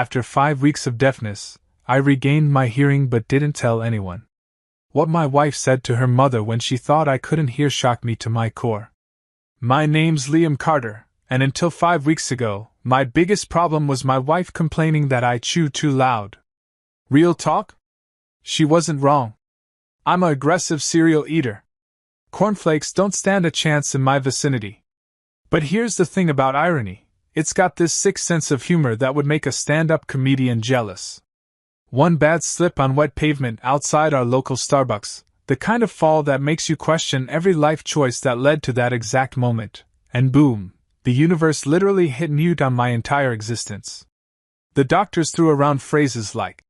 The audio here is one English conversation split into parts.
After 5 weeks of deafness, I regained my hearing but didn't tell anyone. What my wife said to her mother when she thought I couldn't hear shocked me to my core. My name's Liam Carter, and until 5 weeks ago, my biggest problem was my wife complaining that I chew too loud. Real talk? She wasn't wrong. I'm an aggressive cereal eater. Cornflakes don't stand a chance in my vicinity. But here's the thing about irony. It's got this sick sense of humor that would make a stand-up comedian jealous. One bad slip on wet pavement outside our local Starbucks, the kind of fall that makes you question every life choice that led to that exact moment, and boom, the universe literally hit mute on my entire existence. The doctors threw around phrases like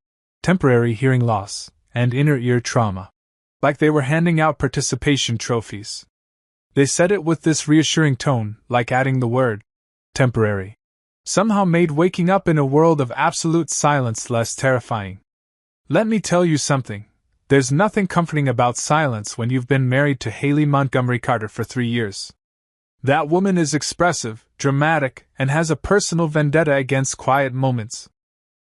temporary hearing loss and inner ear trauma, like they were handing out participation trophies. They said it with this reassuring tone, like adding the word temporary somehow made waking up in a world of absolute silence less terrifying. Let me tell you something. There's nothing comforting about silence when you've been married to Haley Montgomery Carter for 3 years. That woman is expressive, dramatic, and has a personal vendetta against quiet moments.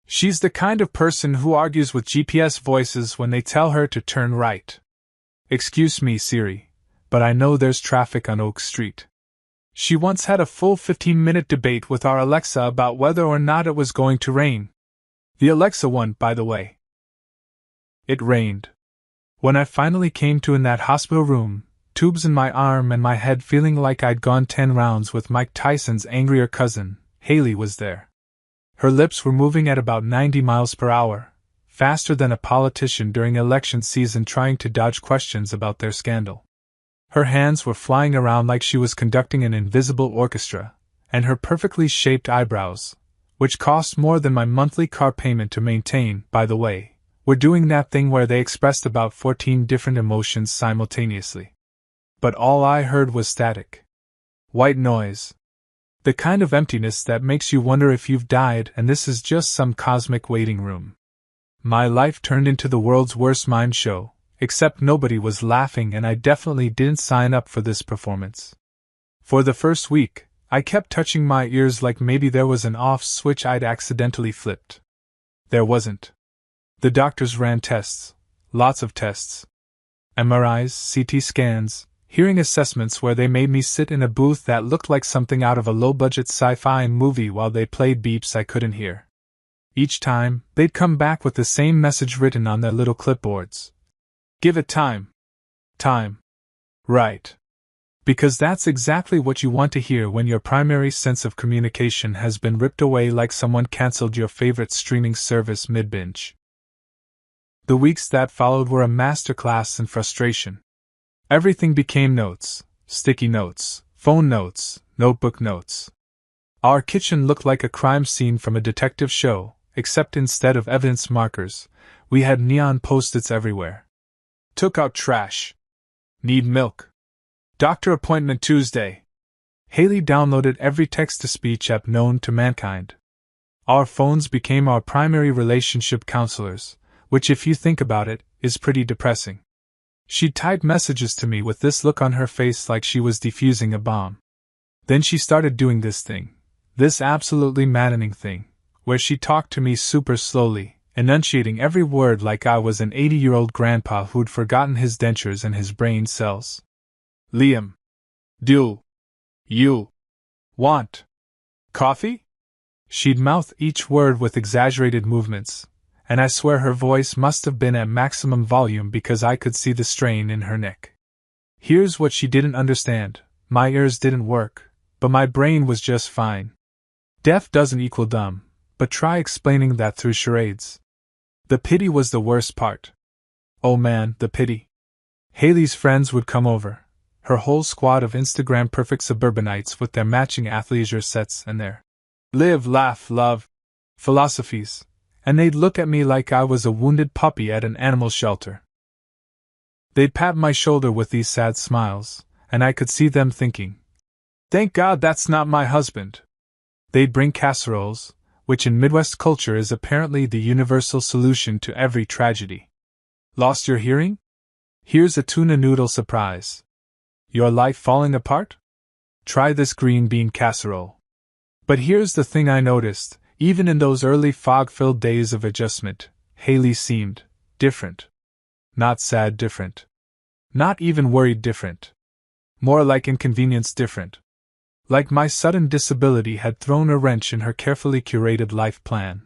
She's the kind of person who argues with GPS voices when they tell her to turn right. Excuse me, Siri, but I know there's traffic on Oak Street. She once had a full 15-minute debate with our Alexa about whether or not it was going to rain. The Alexa won, by the way. It rained. When I finally came to in that hospital room, tubes in my arm and my head feeling like I'd gone 10 rounds with Mike Tyson's angrier cousin, Haley was there. Her lips were moving at about 90 miles per hour, faster than a politician during election season trying to dodge questions about their scandal. Her hands were flying around like she was conducting an invisible orchestra, and her perfectly shaped eyebrows, which cost more than my monthly car payment to maintain, by the way, were doing that thing where they expressed about 14 different emotions simultaneously. But all I heard was static. White noise. The kind of emptiness that makes you wonder if you've died and this is just some cosmic waiting room. My life turned into the world's worst mime show, except nobody was laughing and I definitely didn't sign up for this performance. For the first week, I kept touching my ears like maybe there was an off switch I'd accidentally flipped. There wasn't. The doctors ran tests, lots of tests. MRIs, CT scans, hearing assessments where they made me sit in a booth that looked like something out of a low-budget sci-fi movie while they played beeps I couldn't hear. Each time, they'd come back with the same message written on their little clipboards. Give it time. Time. Right. Because that's exactly what you want to hear when your primary sense of communication has been ripped away like someone cancelled your favorite streaming service mid-binge. The weeks that followed were a masterclass in frustration. Everything became notes, sticky notes, phone notes, notebook notes. Our kitchen looked like a crime scene from a detective show, except instead of evidence markers, we had neon post-its everywhere. Took out trash. Need milk. Doctor appointment Tuesday. Haley downloaded every text-to-speech app known to mankind. Our phones became our primary relationship counselors, which if you think about it, is pretty depressing. She'd type messages to me with this look on her face like she was defusing a bomb. Then she started doing this thing, this absolutely maddening thing, where she talked to me super slowly, enunciating every word like I was an 80-year-old grandpa who'd forgotten his dentures and his brain cells. Liam. Do you want coffee? She'd mouth each word with exaggerated movements, and I swear her voice must have been at maximum volume because I could see the strain in her neck. Here's what she didn't understand. My ears didn't work, but my brain was just fine. Deaf doesn't equal dumb, but try explaining that through charades. The pity was the worst part. Oh man, the pity. Haley's friends would come over, her whole squad of Instagram perfect suburbanites with their matching athleisure sets and their live, laugh, love philosophies, and they'd look at me like I was a wounded puppy at an animal shelter. They'd pat my shoulder with these sad smiles, and I could see them thinking, "Thank God that's not my husband." They'd bring casseroles, which in Midwest culture is apparently the universal solution to every tragedy. Lost your hearing? Here's a tuna noodle surprise. Your life falling apart? Try this green bean casserole. But here's the thing I noticed, Even in those early fog-filled days of adjustment, Haley seemed different. Not sad different. Not even worried different. More like inconvenience different. Like my sudden disability had thrown a wrench in her carefully curated life plan.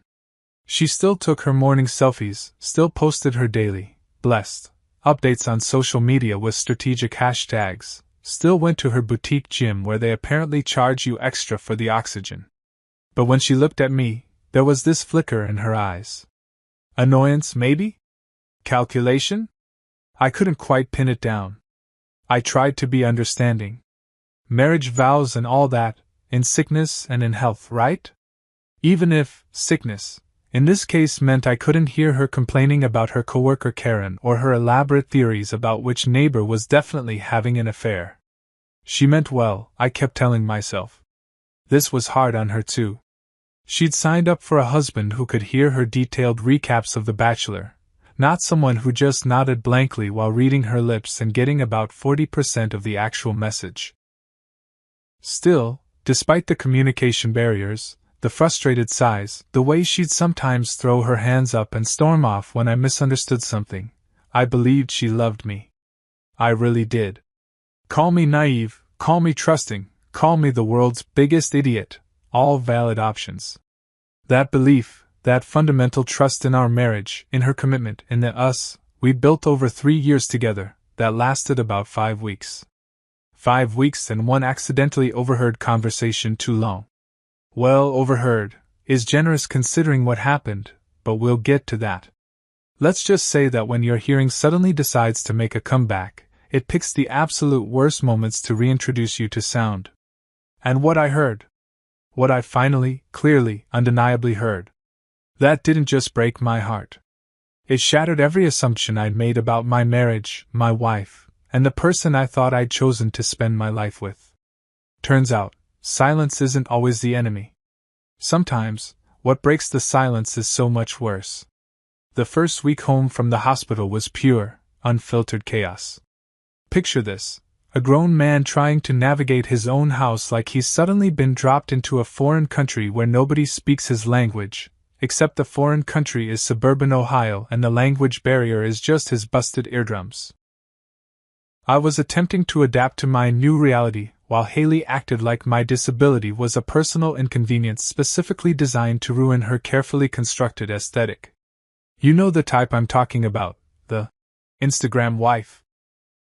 She still took her morning selfies, still posted her daily, blessed, updates on social media with strategic hashtags, still went to her boutique gym where they apparently charge you extra for the oxygen. But when she looked at me, there was this flicker in her eyes. Annoyance, maybe? Calculation? I couldn't quite pin it down. I tried to be understanding. Marriage vows and all that, in sickness and in health, right? Even if sickness, in this case, meant I couldn't hear her complaining about her coworker Karen or her elaborate theories about which neighbor was definitely having an affair. She meant well, I kept telling myself. This was hard on her too. She'd signed up for a husband who could hear her detailed recaps of The Bachelor, not someone who just nodded blankly while reading her lips and getting about 40% of the actual message. Still, despite the communication barriers, the frustrated sighs, the way she'd sometimes throw her hands up and storm off when I misunderstood something, I believed she loved me. I really did. Call me naive, call me trusting, call me the world's biggest idiot, all valid options. That belief, that fundamental trust in our marriage, in her commitment, in the us we built over 3 years together, that lasted about 5 weeks. 5 weeks and one accidentally overheard conversation too long. Well, overheard is generous considering what happened, but we'll get to that. Let's just say that when your hearing suddenly decides to make a comeback, it picks the absolute worst moments to reintroduce you to sound. And what I heard. What I finally, clearly, undeniably heard. That didn't just break my heart. It shattered every assumption I'd made about my marriage, my wife, and the person I thought I'd chosen to spend my life with. Turns out, silence isn't always the enemy. Sometimes, what breaks the silence is so much worse. The first week home from the hospital was pure, unfiltered chaos. Picture this: a grown man trying to navigate his own house like he's suddenly been dropped into a foreign country where nobody speaks his language, except the foreign country is suburban Ohio and the language barrier is just his busted eardrums. I was attempting to adapt to my new reality, while Haley acted like my disability was a personal inconvenience specifically designed to ruin her carefully constructed aesthetic. You know the type I'm talking about, the Instagram wife.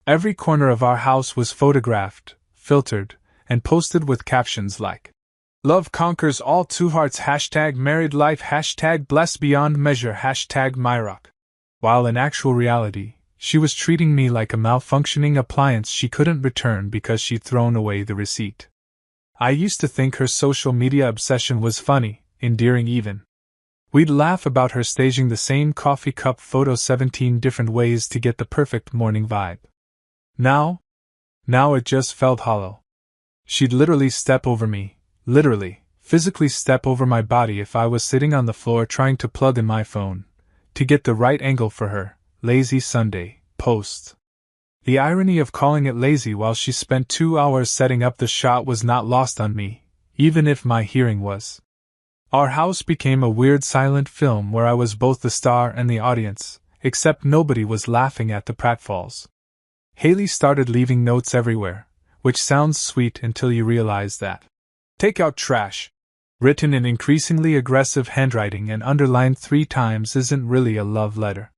Every corner of our house was photographed, filtered, and posted with captions like, "Love conquers all, 2 hearts, #married life, #blessed beyond measure, #myrock." While in actual reality, she was treating me like a malfunctioning appliance she couldn't return because she'd thrown away the receipt. I used to think her social media obsession was funny, endearing even. We'd laugh about her staging the same coffee cup photo 17 different ways to get the perfect morning vibe. Now it just felt hollow. She'd literally step over me, literally, physically step over my body if I was sitting on the floor trying to plug in my phone, to get the right angle for her lazy Sunday post. The irony of calling it lazy while she spent 2 hours setting up the shot was not lost on me, even if my hearing was. Our house became a weird silent film where I was both the star and the audience, except nobody was laughing at the pratfalls. Haley started leaving notes everywhere, which sounds sweet until you realize that "take out trash," written in increasingly aggressive handwriting and underlined 3 times, isn't really a love letter.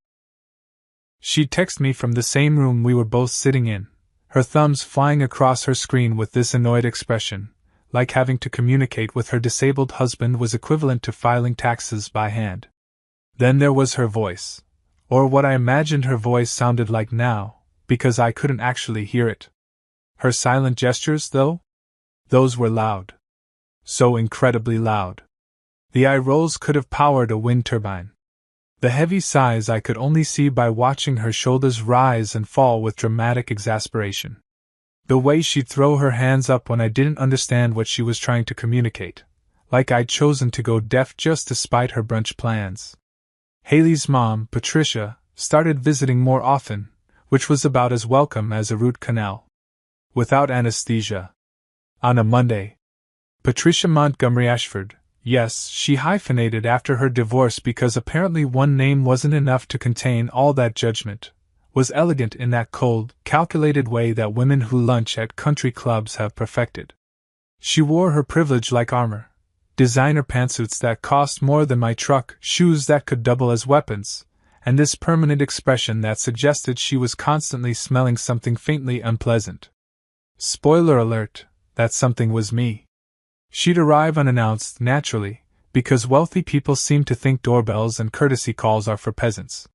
She'd text me from the same room we were both sitting in, her thumbs flying across her screen with this annoyed expression, like having to communicate with her disabled husband was equivalent to filing taxes by hand. Then there was her voice, or what I imagined her voice sounded like now, because I couldn't actually hear it. Her silent gestures, though? Those were loud. So incredibly loud. The eye rolls could have powered a wind turbine. The heavy sighs I could only see by watching her shoulders rise and fall with dramatic exasperation. The way she'd throw her hands up when I didn't understand what she was trying to communicate, like I'd chosen to go deaf just to spite her brunch plans. Haley's mom, Patricia, started visiting more often, which was about as welcome as a root canal. Without anesthesia. On a Monday, Patricia Montgomery Ashford, Yes, she hyphenated after her divorce because apparently one name wasn't enough to contain all that judgment, was elegant in that cold, calculated way that women who lunch at country clubs have perfected. She wore her privilege like armor. Designer pantsuits that cost more than my truck, shoes that could double as weapons, and this permanent expression that suggested she was constantly smelling something faintly unpleasant. Spoiler alert, that something was me. She'd arrive unannounced, naturally, because wealthy people seem to think doorbells and courtesy calls are for peasants.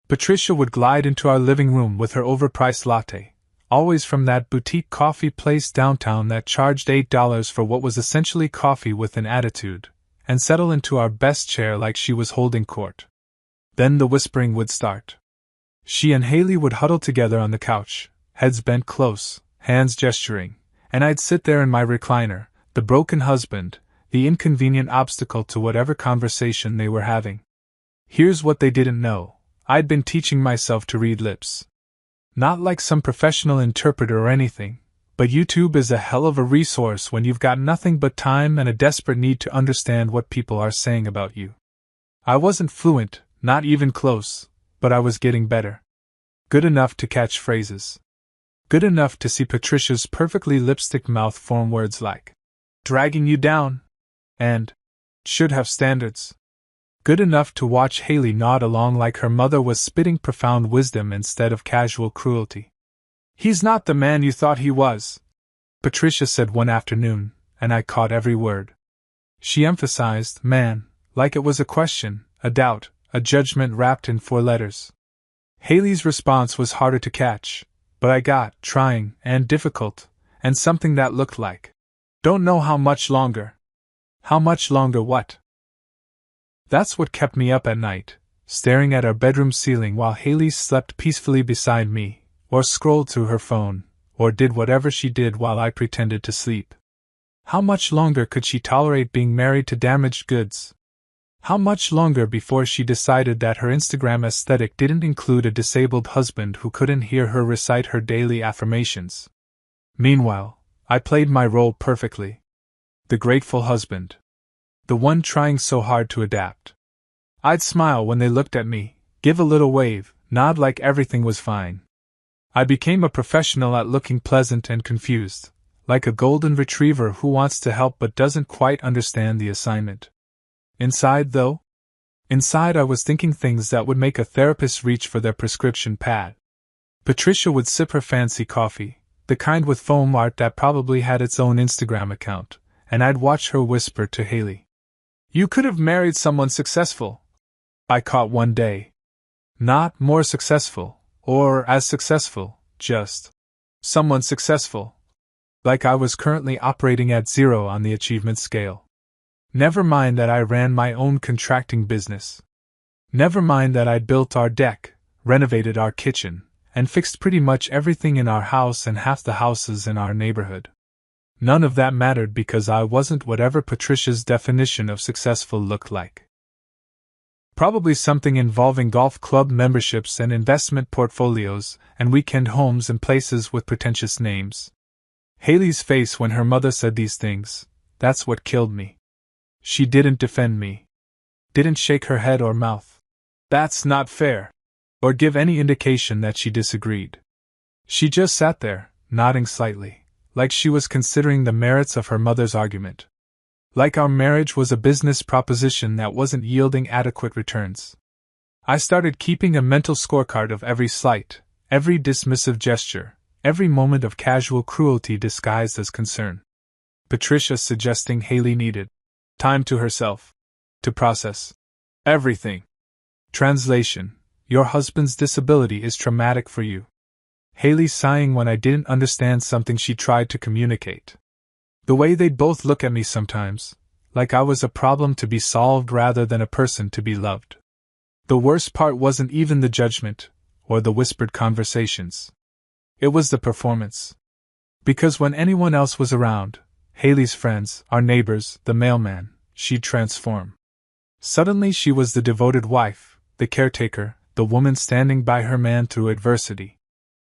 Patricia would glide into our living room with her overpriced latte, always from that boutique coffee place downtown that charged $8 for what was essentially coffee with an attitude, and settle into our best chair like she was holding court. Then the whispering would start. She and Haley would huddle together on the couch, heads bent close, hands gesturing, and I'd sit there in my recliner, the broken husband, the inconvenient obstacle to whatever conversation they were having. Here's what they didn't know. I'd been teaching myself to read lips. Not like some professional interpreter or anything, but YouTube is a hell of a resource when you've got nothing but time and a desperate need to understand what people are saying about you. I wasn't fluent, not even close, but I was getting better. Good enough to catch phrases. Good enough to see Patricia's perfectly lipstick mouth form words like dragging you down and should have standards. Good enough to watch Haley nod along like her mother was spitting profound wisdom instead of casual cruelty. "He's not the man you thought he was," Patricia said one afternoon, and I caught every word. She emphasized man, like it was a question, a doubt, a judgment wrapped in 4 letters. Haley's response was harder to catch, but I got trying and difficult, and something that looked like don't know how much longer. How much longer what? That's what kept me up at night, staring at our bedroom ceiling while Haley slept peacefully beside me, or scrolled through her phone, or did whatever she did while I pretended to sleep. How much longer could she tolerate being married to damaged goods? How much longer before she decided that her Instagram aesthetic didn't include a disabled husband who couldn't hear her recite her daily affirmations? Meanwhile, I played my role perfectly. The grateful husband. The one trying so hard to adapt. I'd smile when they looked at me, give a little wave, nod like everything was fine. I became a professional at looking pleasant and confused, like a golden retriever who wants to help but doesn't quite understand the assignment. Inside, though? Inside I was thinking things that would make a therapist reach for their prescription pad. Patricia would sip her fancy coffee, the kind with foam art that probably had its own Instagram account, and I'd watch her whisper to Haley. "You could have married someone successful," I caught one day. Not more successful, or as successful, just someone successful. Like I was currently operating at 0 on the achievement scale. Never mind that I ran my own contracting business. Never mind that I'd built our deck, renovated our kitchen, and fixed pretty much everything in our house and half the houses in our neighborhood. None of that mattered because I wasn't whatever Patricia's definition of successful looked like. Probably something involving golf club memberships and investment portfolios and weekend homes in places with pretentious names. Haley's face when her mother said these things, that's what killed me. She didn't defend me. Didn't shake her head or mouth. "That's not fair," or give any indication that she disagreed. She just sat there, nodding slightly, like she was considering the merits of her mother's argument. Like our marriage was a business proposition that wasn't yielding adequate returns. I started keeping a mental scorecard of every slight, every dismissive gesture, every moment of casual cruelty disguised as concern. Patricia suggesting Haley needed time to herself, to process everything. Translation: your husband's disability is traumatic for you. Haley sighing when I didn't understand something she tried to communicate. The way they'd both look at me sometimes, like I was a problem to be solved rather than a person to be loved. The worst part wasn't even the judgment, or the whispered conversations. It was the performance. Because when anyone else was around, Haley's friends, our neighbors, the mailman, she'd transform. Suddenly she was the devoted wife, the caretaker, the woman standing by her man through adversity.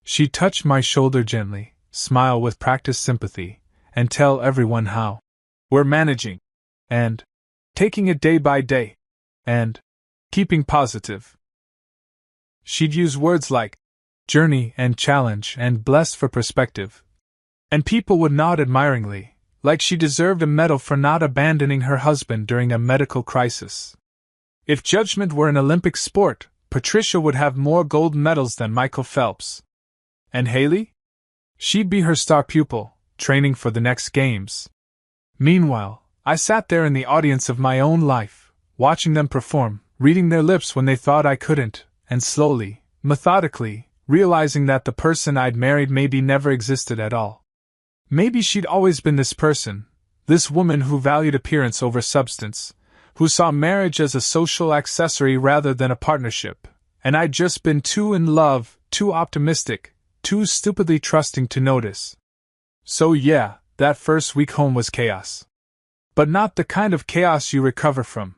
She'd touch my shoulder gently, smile with practiced sympathy, and tell everyone how we're managing. and taking it day by day, and keeping positive. She'd use words like journey and challenge and blessed for perspective. And people would nod admiringly, like she deserved a medal for not abandoning her husband during a medical crisis. If judgment were an Olympic sport, Patricia would have more gold medals than Michael Phelps. And Haley? She'd be her star pupil, training for the next games. Meanwhile, I sat there in the audience of my own life, watching them perform, reading their lips when they thought I couldn't, and slowly, methodically, realizing that the person I'd married maybe never existed at all. Maybe she'd always been this person, this woman who valued appearance over substance, who saw marriage as a social accessory rather than a partnership, and I'd just been too in love, too optimistic, too stupidly trusting to notice. So yeah, that first week home was chaos. But not the kind of chaos you recover from.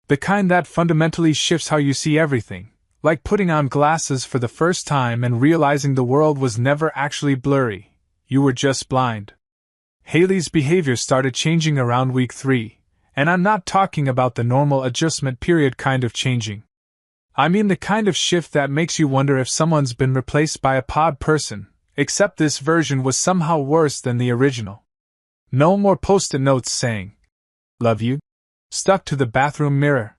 The kind that fundamentally shifts how you see everything, like putting on glasses for the first time and realizing the world was never actually blurry, you were just blind. Haley's behavior started changing around week 3, and I'm not talking about the normal adjustment period kind of changing. I mean the kind of shift that makes you wonder if someone's been replaced by a pod person, except this version was somehow worse than the original. No more post-it notes saying, "Love you," stuck to the bathroom mirror.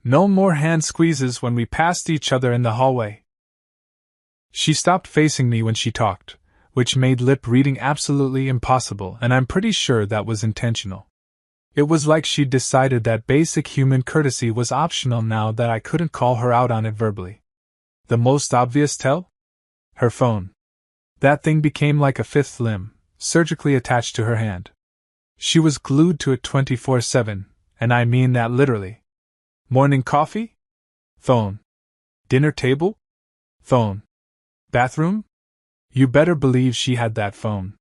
No more hand squeezes when we passed each other in the hallway. She stopped facing me when she talked, which made lip reading absolutely impossible, and I'm pretty sure that was intentional. It was like she'd decided that basic human courtesy was optional now that I couldn't call her out on it verbally. The most obvious tell? Her phone. That thing became like a fifth limb, surgically attached to her hand. She was glued to it 24/7, and I mean that literally. Morning coffee? Phone. Dinner table? Phone. Bathroom? You better believe she had that phone.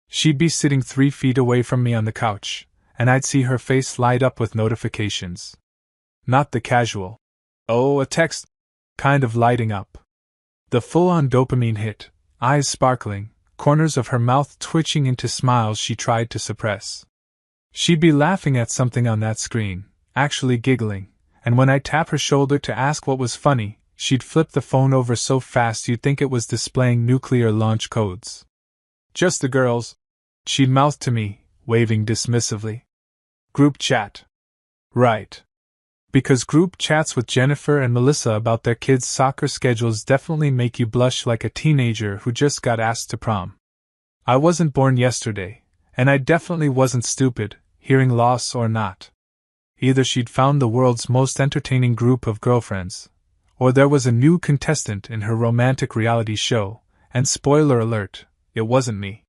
She'd be sitting 3 feet away from me on the couch, and I'd see her face light up with notifications. Not the casual, "oh, a text," kind of lighting up. The full-on dopamine hit, eyes sparkling, corners of her mouth twitching into smiles she tried to suppress. She'd be laughing at something on that screen, actually giggling, and when I'd tap her shoulder to ask what was funny, she'd flip the phone over so fast you'd think it was displaying nuclear launch codes. "Just the girls," she'd mouth to me, waving dismissively. Group chat. Right. Because group chats with Jennifer and Melissa about their kids' soccer schedules definitely make you blush like a teenager who just got asked to prom. I wasn't born yesterday, and I definitely wasn't stupid, hearing loss or not. Either she'd found the world's most entertaining group of girlfriends, or there was a new contestant in her romantic reality show, and spoiler alert, it wasn't me.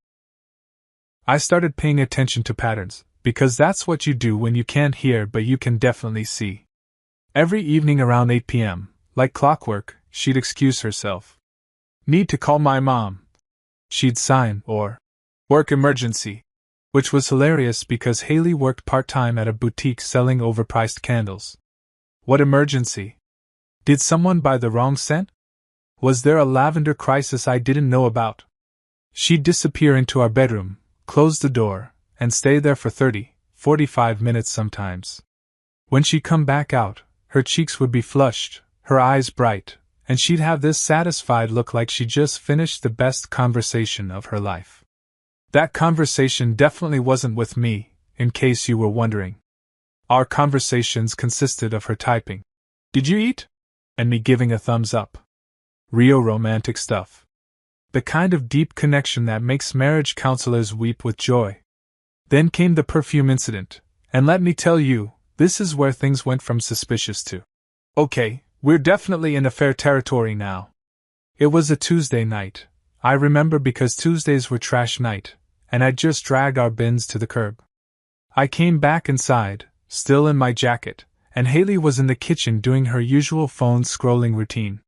I started paying attention to patterns, because that's what you do when you can't hear but you can definitely see. Every evening around 8 p.m., like clockwork, she'd excuse herself. "Need to call my mom," she'd sign, or "work emergency," which was hilarious because Haley worked part-time at a boutique selling overpriced candles. What emergency? Did someone buy the wrong scent? Was there a lavender crisis I didn't know about? She'd disappear into our bedroom, close the door, and stay there for 30, 45 minutes sometimes. When she'd come back out, her cheeks would be flushed, her eyes bright, and she'd have this satisfied look like she just finished the best conversation of her life. That conversation definitely wasn't with me, in case you were wondering. Our conversations consisted of her typing, "Did you eat?" and me giving a thumbs up. Real romantic stuff. The kind of deep connection that makes marriage counselors weep with joy. Then came the perfume incident, and let me tell you, this is where things went from suspicious to, "Okay, we're definitely in affair territory now." It was a Tuesday night, I remember, because Tuesdays were trash night, and I'd just dragged our bins to the curb. I came back inside, still in my jacket, and Haley was in the kitchen doing her usual phone scrolling routine.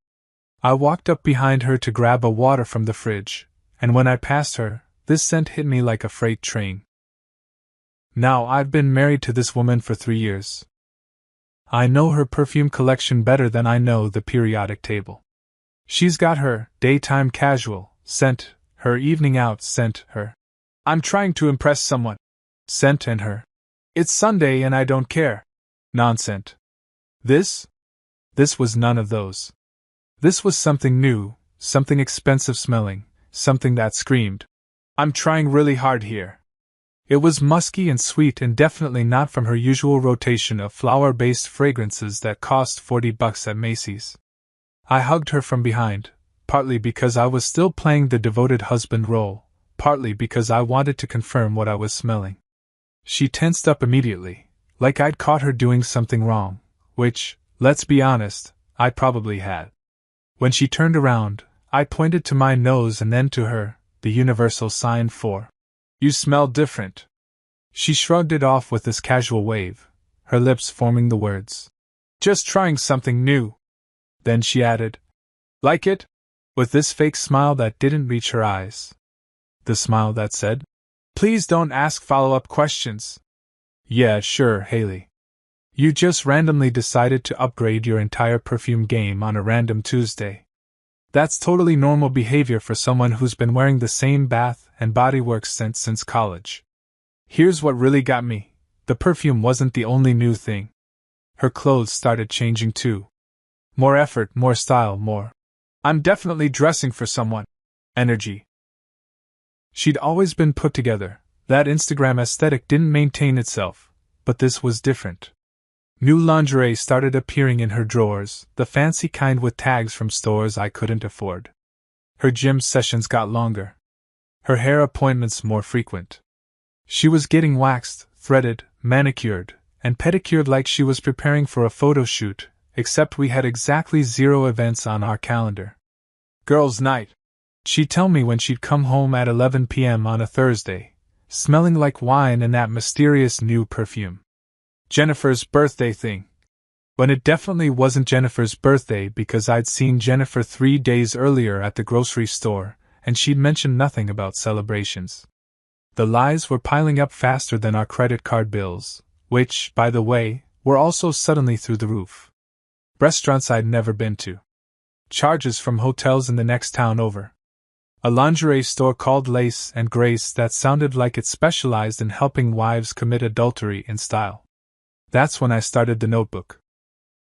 I walked up behind her to grab a water from the fridge, and when I passed her, this scent hit me like a freight train. Now I've been married to this woman for 3 years. I know her perfume collection better than I know the periodic table. She's got her daytime casual scent, her evening out scent, her "I'm trying to impress someone" scent, and her It's Sunday and I don't care. Nonsense. This? This was none of those. This was something new, something expensive smelling, something that screamed, I'm trying really hard here. It was musky and sweet and definitely not from her usual rotation of flower-based fragrances that cost $40 at Macy's. I hugged her from behind, partly because I was still playing the devoted husband role, partly because I wanted to confirm what I was smelling. She tensed up immediately, like I'd caught her doing something wrong, which, let's be honest, I probably had. When she turned around, I pointed to my nose and then to her, the universal sign for, You smell different. She shrugged it off with this casual wave, her lips forming the words, Just trying something new. Then she added, Like it? With this fake smile that didn't reach her eyes. The smile that said, Please don't ask follow-up questions. Yeah, sure, Haley. You just randomly decided to upgrade your entire perfume game on a random Tuesday. That's totally normal behavior for someone who's been wearing the same Bath and Body Works scent since college. Here's what really got me. The perfume wasn't the only new thing. Her clothes started changing too. More effort, more style, more. I'm definitely dressing for someone. Energy. She'd always been put together. That Instagram aesthetic didn't maintain itself, but this was different. New lingerie started appearing in her drawers, the fancy kind with tags from stores I couldn't afford. Her gym sessions got longer. Her hair appointments more frequent. She was getting waxed, threaded, manicured, and pedicured like she was preparing for a photo shoot, except we had exactly 0 events on our calendar. Girls' night. She'd tell me when she'd come home at 11 p.m. on a Thursday, smelling like wine and that mysterious new perfume. Jennifer's birthday thing. When it definitely wasn't Jennifer's birthday because I'd seen Jennifer 3 days earlier at the grocery store, and she'd mentioned nothing about celebrations. The lies were piling up faster than our credit card bills, which, by the way, were also suddenly through the roof. Restaurants I'd never been to. Charges from hotels in the next town over. A lingerie store called Lace and Grace that sounded like it specialized in helping wives commit adultery in style. That's when I started the notebook.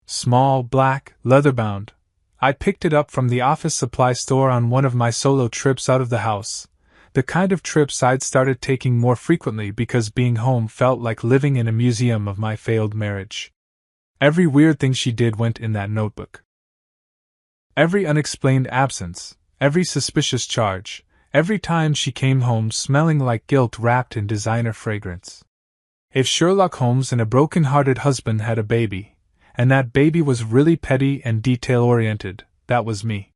Small, black, leather-bound. I picked it up from the office supply store on one of my solo trips out of the house, the kind of trips I'd started taking more frequently because being home felt like living in a museum of my failed marriage. Every weird thing she did went in that notebook. Every unexplained absence, every suspicious charge, every time she came home smelling like guilt wrapped in designer fragrance. If Sherlock Holmes and a broken-hearted husband had a baby, and that baby was really petty and detail-oriented, that was me.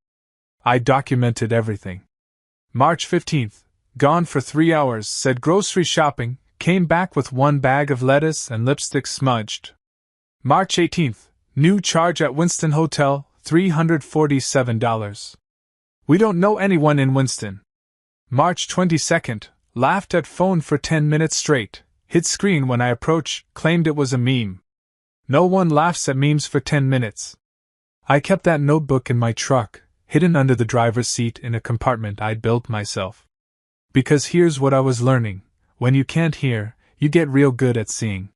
I documented everything. March 15th, gone for 3 hours, said grocery shopping, came back with 1 bag of lettuce and lipstick smudged. March 18th, new charge at Winston Hotel, $347. We don't know anyone in Winston. March 22nd, laughed at phone for 10 minutes straight. Hit screen when I approach, claimed it was a meme. No one laughs at memes for 10 minutes. I kept that notebook in my truck, hidden under the driver's seat in a compartment I'd built myself. Because here's what I was learning, when you can't hear, you get real good at seeing.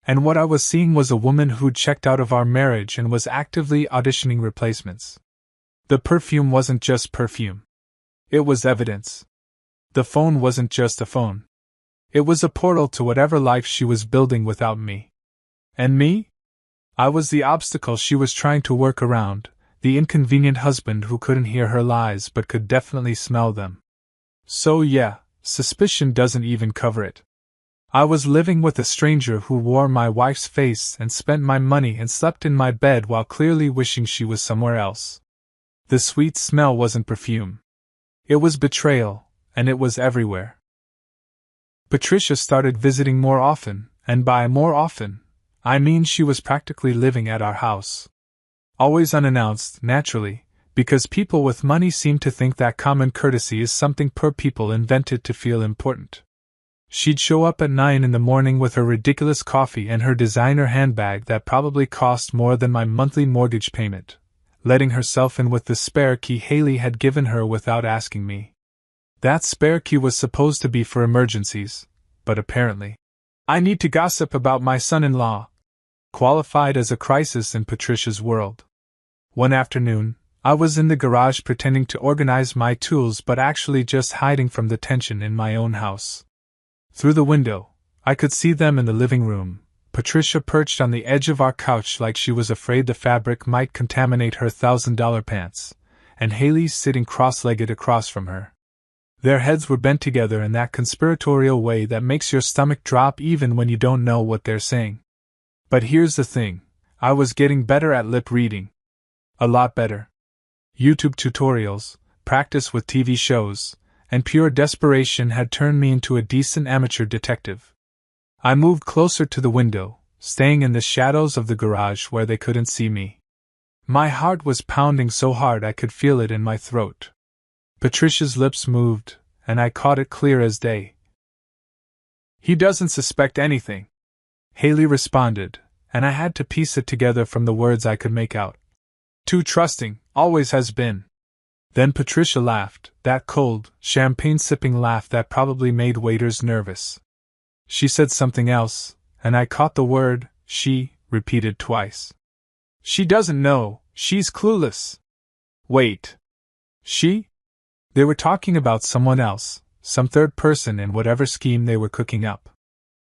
And what I was seeing was a woman who'd checked out of our marriage and was actively auditioning replacements. The perfume wasn't just perfume. It was evidence. The phone wasn't just a phone. It was a portal to whatever life she was building without me. And me? I was the obstacle she was trying to work around, the inconvenient husband who couldn't hear her lies but could definitely smell them. So yeah, suspicion doesn't even cover it. I was living with a stranger who wore my wife's face and spent my money and slept in my bed while clearly wishing she was somewhere else. The sweet smell wasn't perfume. It was betrayal, and it was everywhere. Patricia started visiting more often, and by more often, I mean she was practically living at our house. Always unannounced, naturally, because people with money seem to think that common courtesy is something poor people invented to feel important. She'd show up at 9 in the morning with her ridiculous coffee and her designer handbag that probably cost more than my monthly mortgage payment, letting herself in with the spare key Haley had given her without asking me. That spare key was supposed to be for emergencies, but apparently. I need to gossip about my son-in-law. Qualified as a crisis in Patricia's world. One afternoon, I was in the garage pretending to organize my tools but actually just hiding from the tension in my own house. Through the window, I could see them in the living room, Patricia perched on the edge of our couch like she was afraid the fabric might contaminate her $1,000 pants, and Haley sitting cross-legged across from her. Their heads were bent together in that conspiratorial way that makes your stomach drop even when you don't know what they're saying. But here's the thing, I was getting better at lip reading. A lot better. YouTube tutorials, practice with TV shows, and pure desperation had turned me into a decent amateur detective. I moved closer to the window, staying in the shadows of the garage where they couldn't see me. My heart was pounding so hard I could feel it in my throat. Patricia's lips moved, and I caught it clear as day. "He doesn't suspect anything," Haley responded, and I had to piece it together from the words I could make out. "Too trusting, always has been." Then Patricia laughed, that cold, champagne-sipping laugh that probably made waiters nervous. She said something else, and I caught the word, she, repeated twice. "She doesn't know, she's clueless." "Wait. She?" They were talking about someone else, some third person in whatever scheme they were cooking up.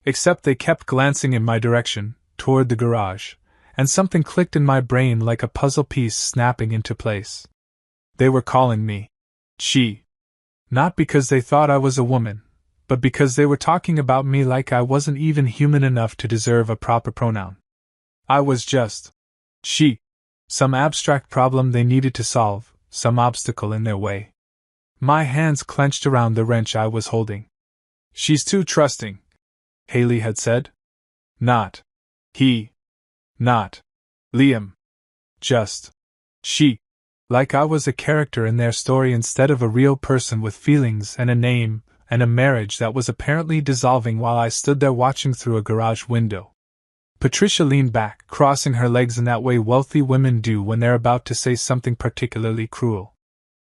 Except they kept glancing in my direction, toward the garage, and something clicked in my brain like a puzzle piece snapping into place. They were calling me she. Not because they thought I was a woman, but because they were talking about me like I wasn't even human enough to deserve a proper pronoun. I was just she. Some abstract problem they needed to solve, some obstacle in their way. My hands clenched around the wrench I was holding. "She's too trusting," Haley had said. Not he. Not Liam. Just she. Like I was a character in their story instead of a real person with feelings and a name, and a marriage that was apparently dissolving while I stood there watching through a garage window. Patricia leaned back, crossing her legs in that way wealthy women do when they're about to say something particularly cruel.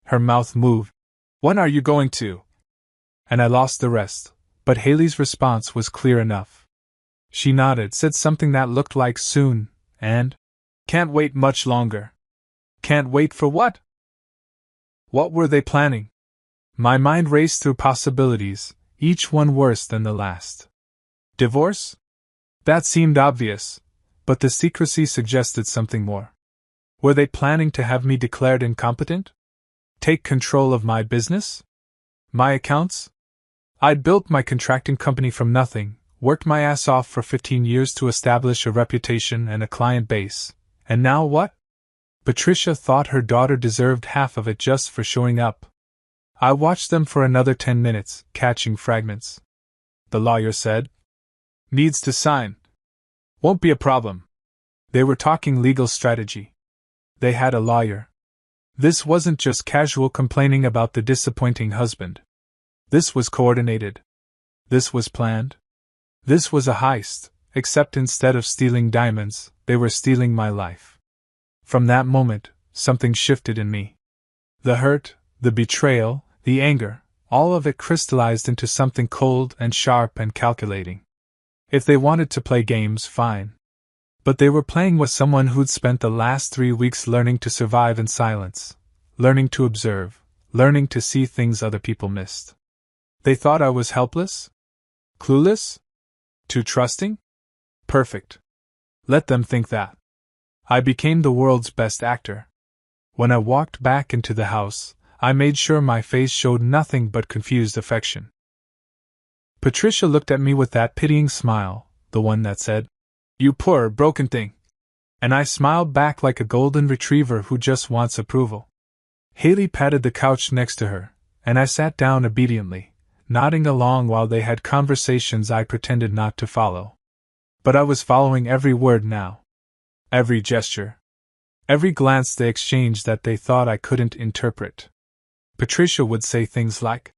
Her mouth moved. "When are you going to?" And I lost the rest, but Haley's response was clear enough. She nodded, said something that looked like soon, and "Can't wait much longer." Can't wait for what? What were they planning? My mind raced through possibilities, each one worse than the last. Divorce? That seemed obvious, but the secrecy suggested something more. Were they planning to have me declared incompetent? Take control of my business? My accounts? I'd built my contracting company from nothing, worked my ass off for 15 years to establish a reputation and a client base, and now what? Patricia thought her daughter deserved half of it just for showing up. I watched them for another 10 minutes, catching fragments. The lawyer said, "Needs to sign." "Won't be a problem." They were talking legal strategy. They had a lawyer. This wasn't just casual complaining about the disappointing husband. This was coordinated. This was planned. This was a heist, except instead of stealing diamonds, they were stealing my life. From that moment, something shifted in me. The hurt, the betrayal, the anger, all of it crystallized into something cold and sharp and calculating. If they wanted to play games, fine. But they were playing with someone who'd spent the last 3 weeks learning to survive in silence, learning to observe, learning to see things other people missed. They thought I was helpless? Clueless? Too trusting? Perfect. Let them think that. I became the world's best actor. When I walked back into the house, I made sure my face showed nothing but confused affection. Patricia looked at me with that pitying smile, the one that said, "You poor, broken thing." And I smiled back like a golden retriever who just wants approval. Haley patted the couch next to her, and I sat down obediently, nodding along while they had conversations I pretended not to follow. But I was following every word now. Every gesture. Every glance they exchanged that they thought I couldn't interpret. Patricia would say things like,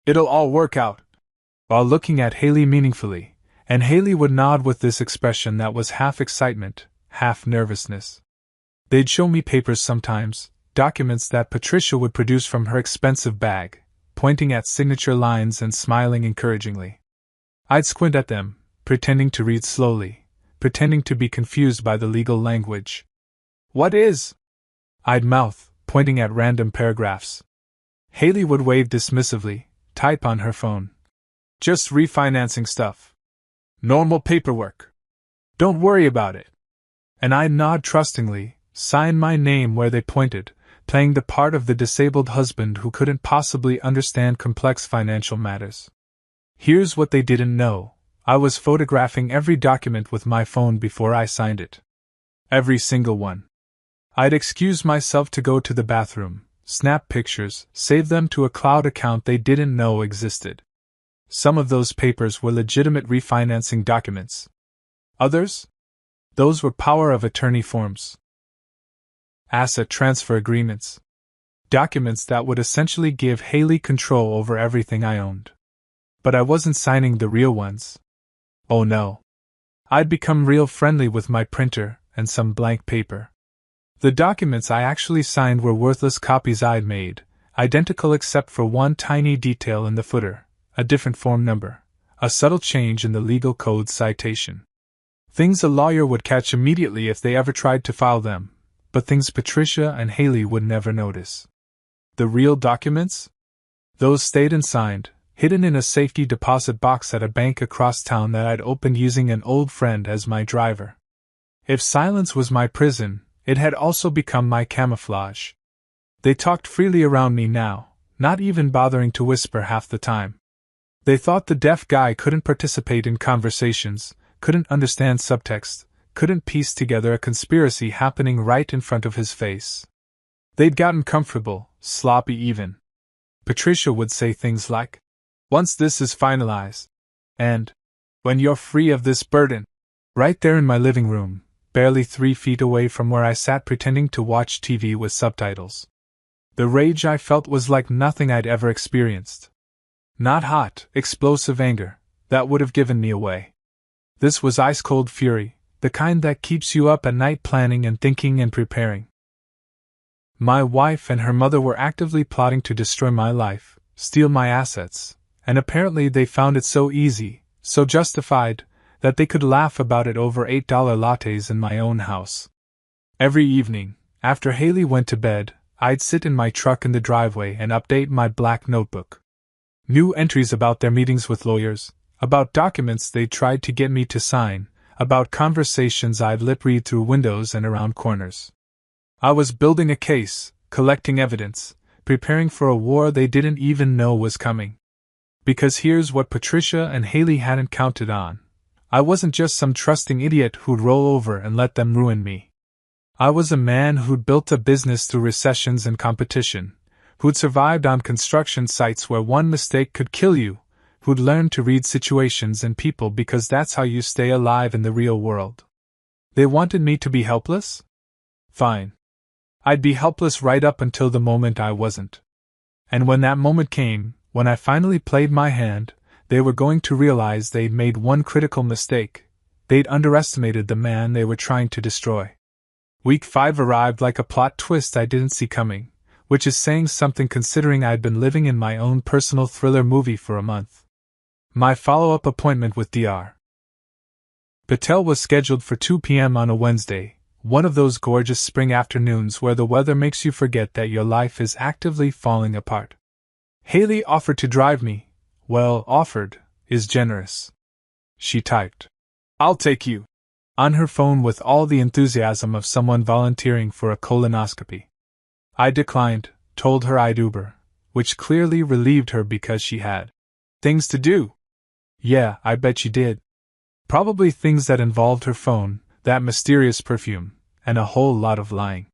"It'll all work out," while looking at Haley meaningfully, and Haley would nod with this expression that was half excitement, half nervousness. They'd show me papers sometimes, documents that Patricia would produce from her expensive bag, pointing at signature lines and smiling encouragingly. I'd squint at them, pretending to read slowly, pretending to be confused by the legal language. "What is?" I'd mouth, pointing at random paragraphs. Haley would wave dismissively, type on her phone. "Just refinancing stuff. Normal paperwork. Don't worry about it." And I'd nod trustingly, sign my name where they pointed, playing the part of the disabled husband who couldn't possibly understand complex financial matters. Here's what they didn't know. I was photographing every document with my phone before I signed it. Every single one. I'd excuse myself to go to the bathroom, snap pictures, save them to a cloud account they didn't know existed. Some of those papers were legitimate refinancing documents. Others? Those were power of attorney forms. Asset transfer agreements. Documents that would essentially give Haley control over everything I owned. But I wasn't signing the real ones. Oh no. I'd become real friendly with my printer and some blank paper. The documents I actually signed were worthless copies I'd made, identical except for one tiny detail in the footer, a different form number, a subtle change in the legal code citation. Things a lawyer would catch immediately if they ever tried to file them, but things Patricia and Haley would never notice. The real documents? Those stayed unsigned, hidden in a safety deposit box at a bank across town that I'd opened using an old friend as my driver. If silence was my prison, it had also become my camouflage. They talked freely around me now, not even bothering to whisper half the time. They thought the deaf guy couldn't participate in conversations, couldn't understand subtext, couldn't piece together a conspiracy happening right in front of his face. They'd gotten comfortable, sloppy even. Patricia would say things like, "Once this is finalized," and, "when you're free of this burden," right there in my living room, barely 3 feet away from where I sat pretending to watch TV with subtitles. The rage I felt was like nothing I'd ever experienced. Not hot, explosive anger, that would have given me away. This was ice-cold fury, the kind that keeps you up at night planning and thinking and preparing. My wife and her mother were actively plotting to destroy my life, steal my assets, and apparently they found it so easy, so justified, that they could laugh about it over $8 lattes in my own house. Every evening, after Haley went to bed, I'd sit in my truck in the driveway and update my black notebook. New entries about their meetings with lawyers, about documents they'd tried to get me to sign, about conversations I'd lip-read through windows and around corners. I was building a case, collecting evidence, preparing for a war they didn't even know was coming. Because here's what Patricia and Haley hadn't counted on. I wasn't just some trusting idiot who'd roll over and let them ruin me. I was a man who'd built a business through recessions and competition, who'd survived on construction sites where one mistake could kill you, who'd learned to read situations and people because that's how you stay alive in the real world. They wanted me to be helpless? Fine. I'd be helpless right up until the moment I wasn't. And when that moment came, when I finally played my hand, they were going to realize they'd made one critical mistake. They'd underestimated the man they were trying to destroy. Week 5 arrived like a plot twist I didn't see coming, which is saying something considering I'd been living in my own personal thriller movie for a month. My follow-up appointment with Dr. Patel was scheduled for 2 p.m. on a Wednesday, one of those gorgeous spring afternoons where the weather makes you forget that your life is actively falling apart. Haley offered to drive me. Well, offered is generous. She typed, "I'll take you," on her phone with all the enthusiasm of someone volunteering for a colonoscopy. I declined, told her I'd Uber, which clearly relieved her because she had things to do. Yeah, I bet she did. Probably things that involved her phone, that mysterious perfume, and a whole lot of lying.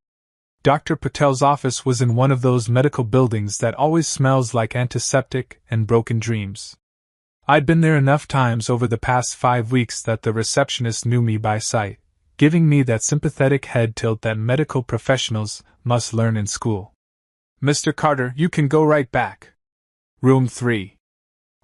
Dr. Patel's office was in one of those medical buildings that always smells like antiseptic and broken dreams. I'd been there enough times over the past 5 weeks that the receptionist knew me by sight, giving me that sympathetic head tilt that medical professionals must learn in school. "Mr. Carter, you can go right back. Room 3.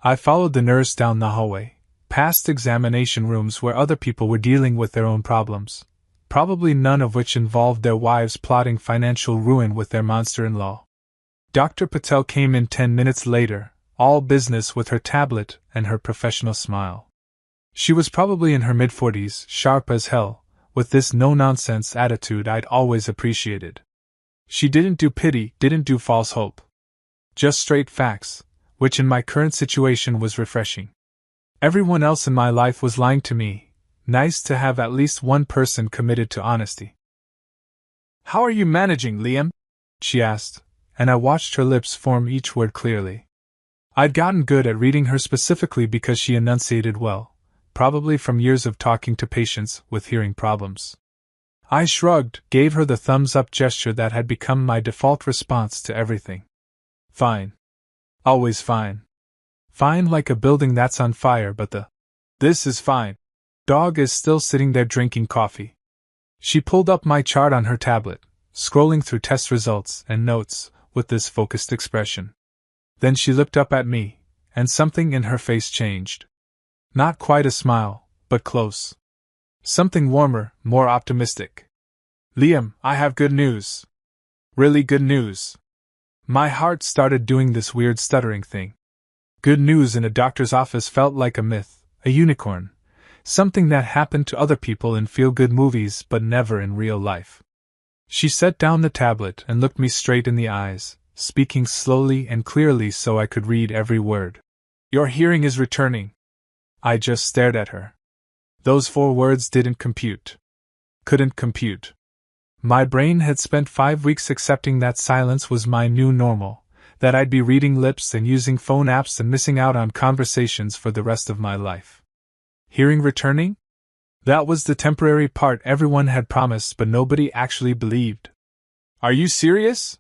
I followed the nurse down the hallway, past examination rooms where other people were dealing with their own problems, probably none of which involved their wives plotting financial ruin with their monster-in-law. Dr. Patel came in 10 minutes later, all business with her tablet and her professional smile. She was probably in her mid-40s, sharp as hell, with this no-nonsense attitude I'd always appreciated. She didn't do pity, didn't do false hope. Just straight facts, which in my current situation was refreshing. Everyone else in my life was lying to me. Nice to have at least one person committed to honesty. "How are you managing, Liam?" she asked, and I watched her lips form each word clearly. I'd gotten good at reading her specifically because she enunciated well, probably from years of talking to patients with hearing problems. I shrugged, gave her the thumbs-up gesture that had become my default response to everything. Fine. Always fine. Fine like a building that's on fire, but this is fine. Dog is still sitting there drinking coffee. She pulled up my chart on her tablet, scrolling through test results and notes with this focused expression. Then she looked up at me, and something in her face changed. Not quite a smile, but close. Something warmer, more optimistic. "Liam, I have good news. Really good news." My heart started doing this weird stuttering thing. Good news in a doctor's office felt like a myth, a unicorn, something that happened to other people in feel-good movies but never in real life. She set down the tablet and looked me straight in the eyes, speaking slowly and clearly so I could read every word. "Your hearing is returning." I just stared at her. Those 4 words didn't compute. Couldn't compute. My brain had spent 5 weeks accepting that silence was my new normal, that I'd be reading lips and using phone apps and missing out on conversations for the rest of my life. Hearing returning? That was the temporary part everyone had promised but nobody actually believed. "Are you serious?"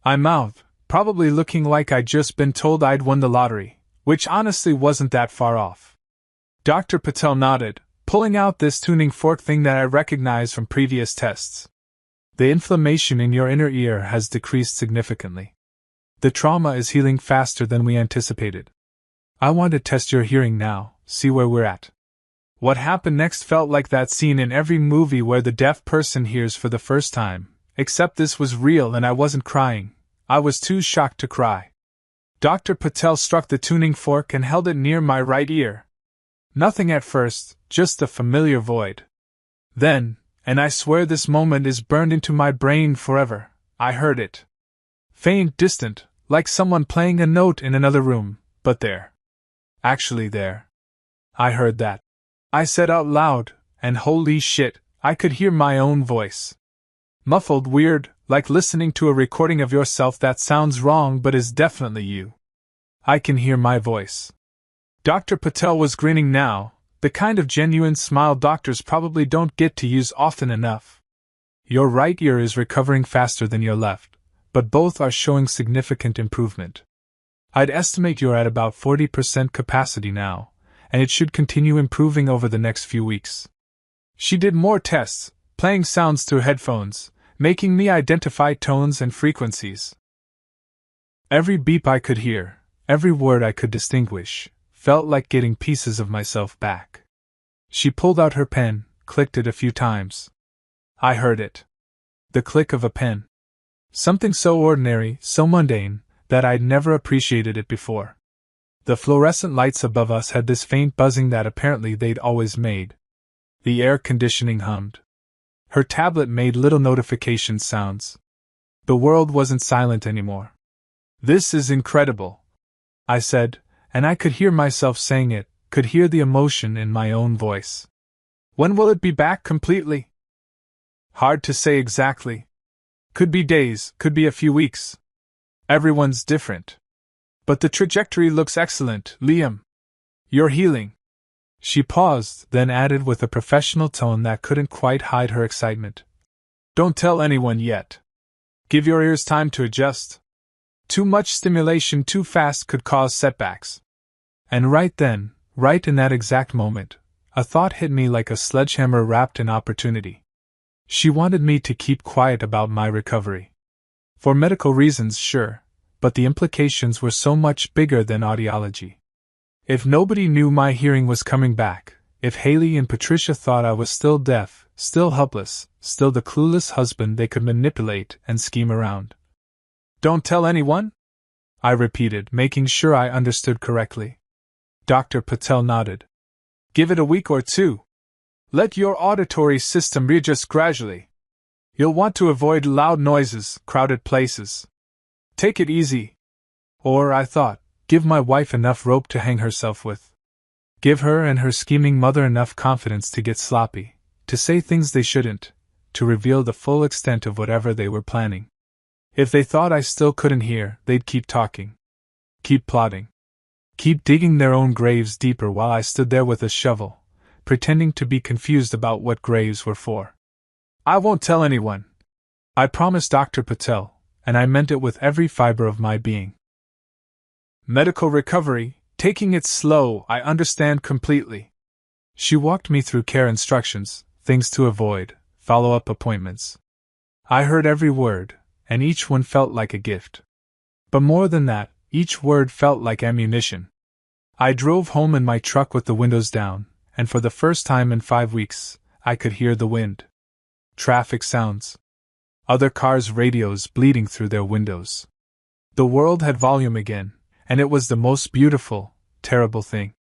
I mouthed, probably looking like I'd just been told I'd won the lottery, which honestly wasn't that far off. Dr. Patel nodded, pulling out this tuning fork thing that I recognized from previous tests. "The inflammation in your inner ear has decreased significantly. The trauma is healing faster than we anticipated. I want to test your hearing now, see where we're at." What happened next felt like that scene in every movie where the deaf person hears for the first time, except this was real and I wasn't crying. I was too shocked to cry. Dr. Patel struck the tuning fork and held it near my right ear. Nothing at first, just a familiar void. Then, and I swear this moment is burned into my brain forever, I heard it. Faint, distant, like someone playing a note in another room, but there. Actually there. I heard that. I said out loud, and holy shit, I could hear my own voice. Muffled, weird, like listening to a recording of yourself that sounds wrong but is definitely you. I can hear my voice. Dr. Patel was grinning now, the kind of genuine smile doctors probably don't get to use often enough. "Your right ear is recovering faster than your left, but both are showing significant improvement. I'd estimate you're at about 40% capacity now, and it should continue improving over the next few weeks." She did more tests, playing sounds through headphones, making me identify tones and frequencies. Every beep I could hear, every word I could distinguish, felt like getting pieces of myself back. She pulled out her pen, clicked it a few times. I heard it. The click of a pen. Something so ordinary, so mundane, that I'd never appreciated it before. The fluorescent lights above us had this faint buzzing that apparently they'd always made. The air conditioning hummed. Her tablet made little notification sounds. The world wasn't silent anymore. "This is incredible," I said, and I could hear myself saying it, could hear the emotion in my own voice. "When will it be back completely?" "Hard to say exactly. Could be days, could be a few weeks. Everyone's different. But the trajectory looks excellent, Liam. You're healing." She paused, then added with a professional tone that couldn't quite hide her excitement. "Don't tell anyone yet. Give your ears time to adjust. Too much stimulation too fast could cause setbacks." And right then, right in that exact moment, a thought hit me like a sledgehammer wrapped in opportunity. She wanted me to keep quiet about my recovery. For medical reasons, sure, but the implications were so much bigger than audiology. If nobody knew my hearing was coming back, if Haley and Patricia thought I was still deaf, still helpless, still the clueless husband they could manipulate and scheme around. "Don't tell anyone?" I repeated, making sure I understood correctly. Dr. Patel nodded. Give it a week or two. Let your auditory system readjust gradually. You'll want to avoid loud noises, crowded places. Take it easy. Or, I thought, give my wife enough rope to hang herself with. Give her and her scheming mother enough confidence to get sloppy, to say things they shouldn't, to reveal the full extent of whatever they were planning. If they thought I still couldn't hear, they'd keep talking. Keep plotting. Keep digging their own graves deeper while I stood there with a shovel, pretending to be confused about what graves were for. I won't tell anyone. I promised Dr. Patel, and I meant it with every fiber of my being. Medical recovery, taking it slow, I understand completely. She walked me through care instructions, things to avoid, follow-up appointments. I heard every word, and each one felt like a gift. But more than that, each word felt like ammunition. I drove home in my truck with the windows down, and for the first time in 5 weeks, I could hear the wind. Traffic sounds. Other cars' radios bleeding through their windows. The world had volume again, and it was the most beautiful, terrible thing.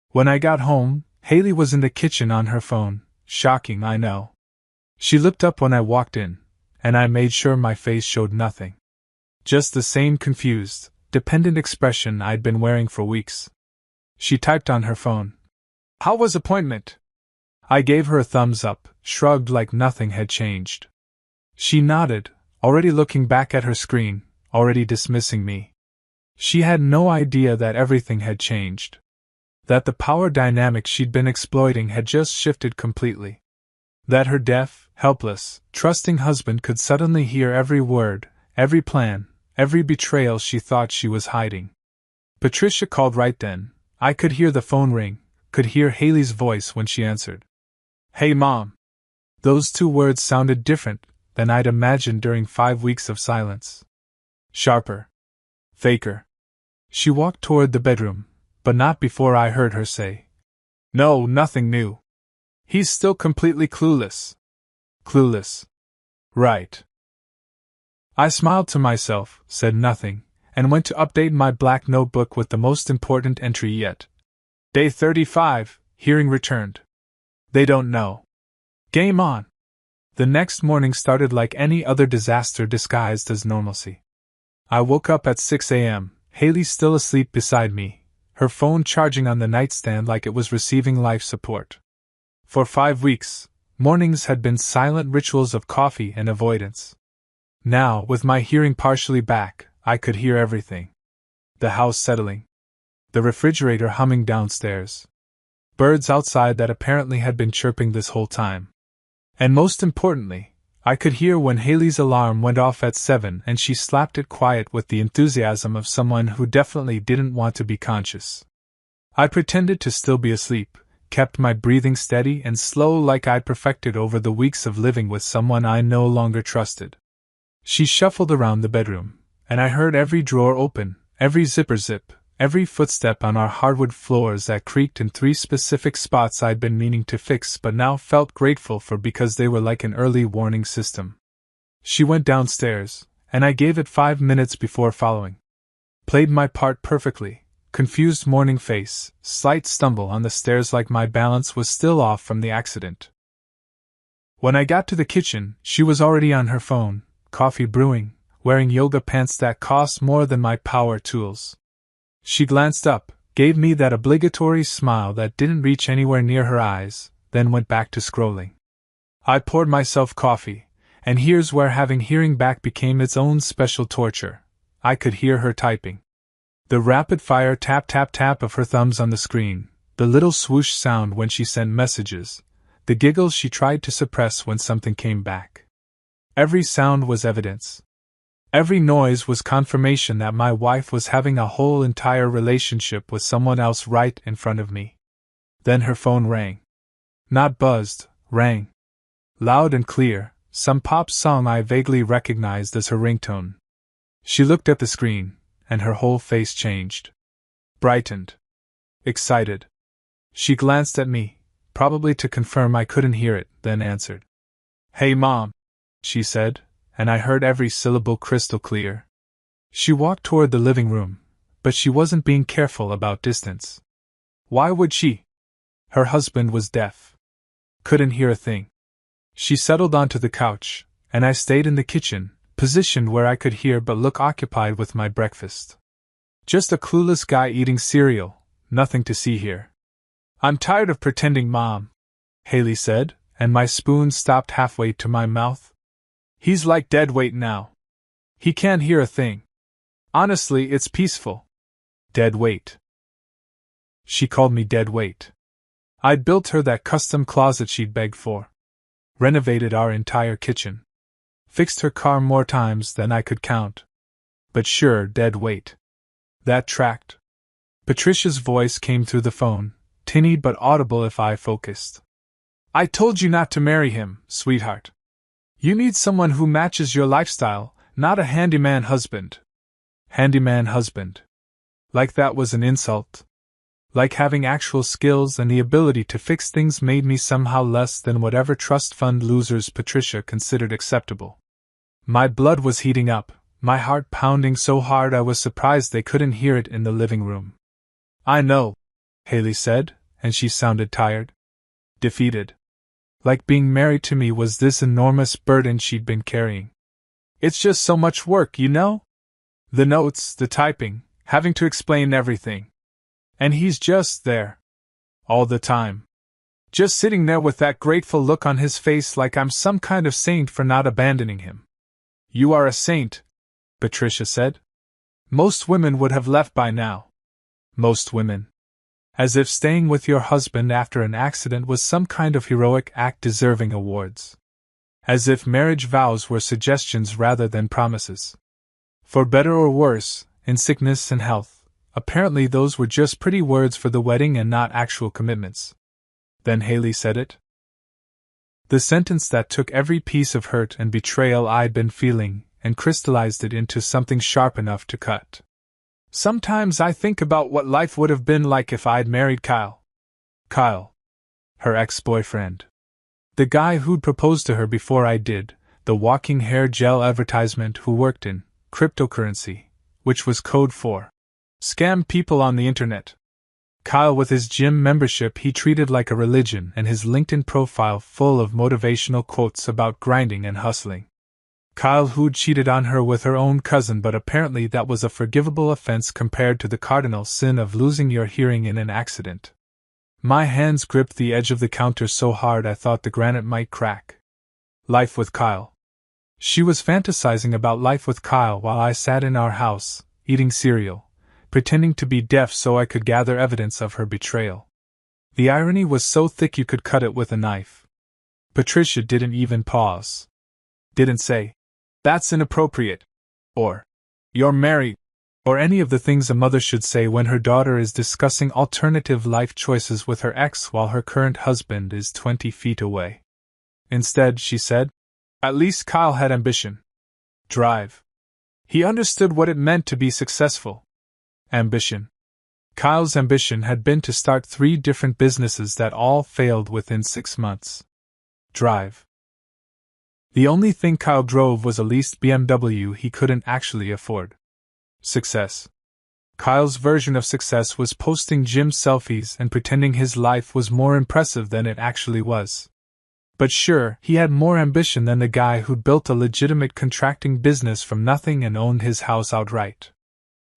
When I got home, Haley was in the kitchen on her phone. Shocking, I know. She looked up when I walked in, and I made sure my face showed nothing. Just the same confused, dependent expression I'd been wearing for weeks. She typed on her phone. How was appointment? I gave her a thumbs up, shrugged like nothing had changed. She nodded, already looking back at her screen, already dismissing me. She had no idea that everything had changed. That the power dynamic she'd been exploiting had just shifted completely. That her deaf, helpless, trusting husband could suddenly hear every word, every plan, every betrayal she thought she was hiding. Patricia called right then. I could hear the phone ring, could hear Haley's voice when she answered. Hey, Mom. Those 2 words sounded different than I'd imagined during 5 weeks of silence. Sharper. Faker. She walked toward the bedroom, but not before I heard her say, No, nothing new. He's still completely clueless. Clueless. Right. I smiled to myself, said nothing, and went to update my black notebook with the most important entry yet. Day 35, hearing returned. They don't know. Game on. The next morning started like any other disaster disguised as normalcy. I woke up at 6 a.m., Haley still asleep beside me, her phone charging on the nightstand like it was receiving life support. For 5 weeks, mornings had been silent rituals of coffee and avoidance. Now, with my hearing partially back, I could hear everything. The house settling. The refrigerator humming downstairs. Birds outside that apparently had been chirping this whole time. And most importantly, I could hear when Haley's alarm went off at 7 and she slapped it quiet with the enthusiasm of someone who definitely didn't want to be conscious. I pretended to still be asleep, kept my breathing steady and slow like I'd perfected over the weeks of living with someone I no longer trusted. She shuffled around the bedroom, and I heard every drawer open, every zipper zip, every footstep on our hardwood floors that creaked in 3 specific spots I'd been meaning to fix but now felt grateful for because they were like an early warning system. She went downstairs, and I gave it 5 minutes before following. Played my part perfectly, confused morning face, slight stumble on the stairs like my balance was still off from the accident. When I got to the kitchen, she was already on her phone, coffee brewing, wearing yoga pants that cost more than my power tools. She glanced up, gave me that obligatory smile that didn't reach anywhere near her eyes, then went back to scrolling. I poured myself coffee, and here's where having hearing back became its own special torture. I could hear her typing. The rapid-fire tap-tap-tap of her thumbs on the screen, the little swoosh sound when she sent messages, the giggles she tried to suppress when something came back. Every sound was evidence. Every noise was confirmation that my wife was having a whole entire relationship with someone else right in front of me. Then her phone rang. Not buzzed, rang. Loud and clear, some pop song I vaguely recognized as her ringtone. She looked at the screen, and her whole face changed. Brightened. Excited. She glanced at me, probably to confirm I couldn't hear it, then answered. Hey, Mom, she said, and I heard every syllable crystal clear. She walked toward the living room, but she wasn't being careful about distance. Why would she? Her husband was deaf. Couldn't hear a thing. She settled onto the couch, and I stayed in the kitchen, positioned where I could hear but look occupied with my breakfast. Just a clueless guy eating cereal, nothing to see here. "I'm tired of pretending, Mom," Haley said, and my spoon stopped halfway to my mouth. "He's like dead weight now. He can't hear a thing. Honestly, it's peaceful." Dead weight. She called me dead weight. I'd built her that custom closet she'd begged for. Renovated our entire kitchen. Fixed her car more times than I could count. But sure, dead weight. That tracked. Patricia's voice came through the phone, tinny but audible if I focused. "I told you not to marry him, sweetheart. You need someone who matches your lifestyle, not a handyman husband." Handyman husband. Like that was an insult. Like having actual skills and the ability to fix things made me somehow less than whatever trust fund losers Patricia considered acceptable. My blood was heating up, my heart pounding so hard I was surprised they couldn't hear it in the living room. "I know," Haley said, and she sounded tired. Defeated. Like being married to me was this enormous burden she'd been carrying. "It's just so much work, you know? The notes, the typing, having to explain everything. And he's just there. All the time. Just sitting there with that grateful look on his face like I'm some kind of saint for not abandoning him." "You are a saint," Patricia said. "Most women would have left by now." Most women. As if staying with your husband after an accident was some kind of heroic act deserving awards. As if marriage vows were suggestions rather than promises. For better or worse, in sickness and health. Apparently those were just pretty words for the wedding and not actual commitments. Then Haley said it. The sentence that took every piece of hurt and betrayal I'd been feeling and crystallized it into something sharp enough to cut. "Sometimes I think about what life would have been like if I'd married Kyle." Kyle. Her ex-boyfriend. The guy who'd proposed to her before I did, the walking hair gel advertisement who worked in cryptocurrency, which was code for scam people on the internet. Kyle with his gym membership he treated like a religion and his LinkedIn profile full of motivational quotes about grinding and hustling. Kyle who'd cheated on her with her own cousin, but apparently that was a forgivable offense compared to the cardinal sin of losing your hearing in an accident. My hands gripped the edge of the counter so hard I thought the granite might crack. Life with Kyle. She was fantasizing about life with Kyle while I sat in our house, eating cereal, pretending to be deaf so I could gather evidence of her betrayal. The irony was so thick you could cut it with a knife. Patricia didn't even pause. Didn't say, "That's inappropriate," or, "You're married," or any of the things a mother should say when her daughter is discussing alternative life choices with her ex while her current husband is 20 feet away. Instead, she said, "At least Kyle had ambition. Drive. He understood what it meant to be successful." Ambition. Kyle's ambition had been to start 3 different businesses that all failed within 6 months. Drive. The only thing Kyle drove was a leased BMW he couldn't actually afford. Success. Kyle's version of success was posting gym selfies and pretending his life was more impressive than it actually was. But sure, he had more ambition than the guy who'd built a legitimate contracting business from nothing and owned his house outright.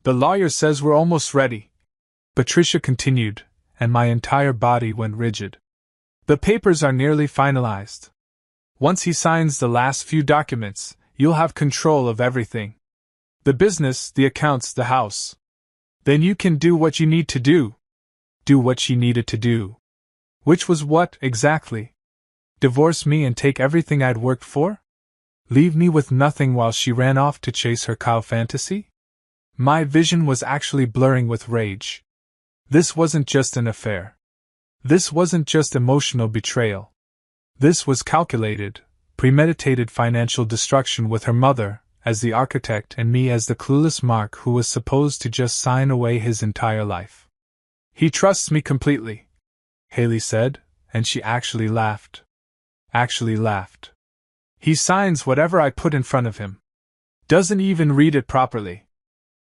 "The lawyer says we're almost ready," Patricia continued, and my entire body went rigid. "The papers are nearly finalized. Once he signs the last few documents, you'll have control of everything. The business, the accounts, the house. Then you can do what you need to do." Do what she needed to do. Which was what, exactly? Divorce me and take everything I'd worked for? Leave me with nothing while she ran off to chase her Kyle fantasy? My vision was actually blurring with rage. This wasn't just an affair. This wasn't just emotional betrayal. This was calculated, premeditated financial destruction with her mother as the architect and me as the clueless Mark who was supposed to just sign away his entire life. "He trusts me completely," Haley said, and she actually laughed. "He signs whatever I put in front of him. Doesn't even read it properly.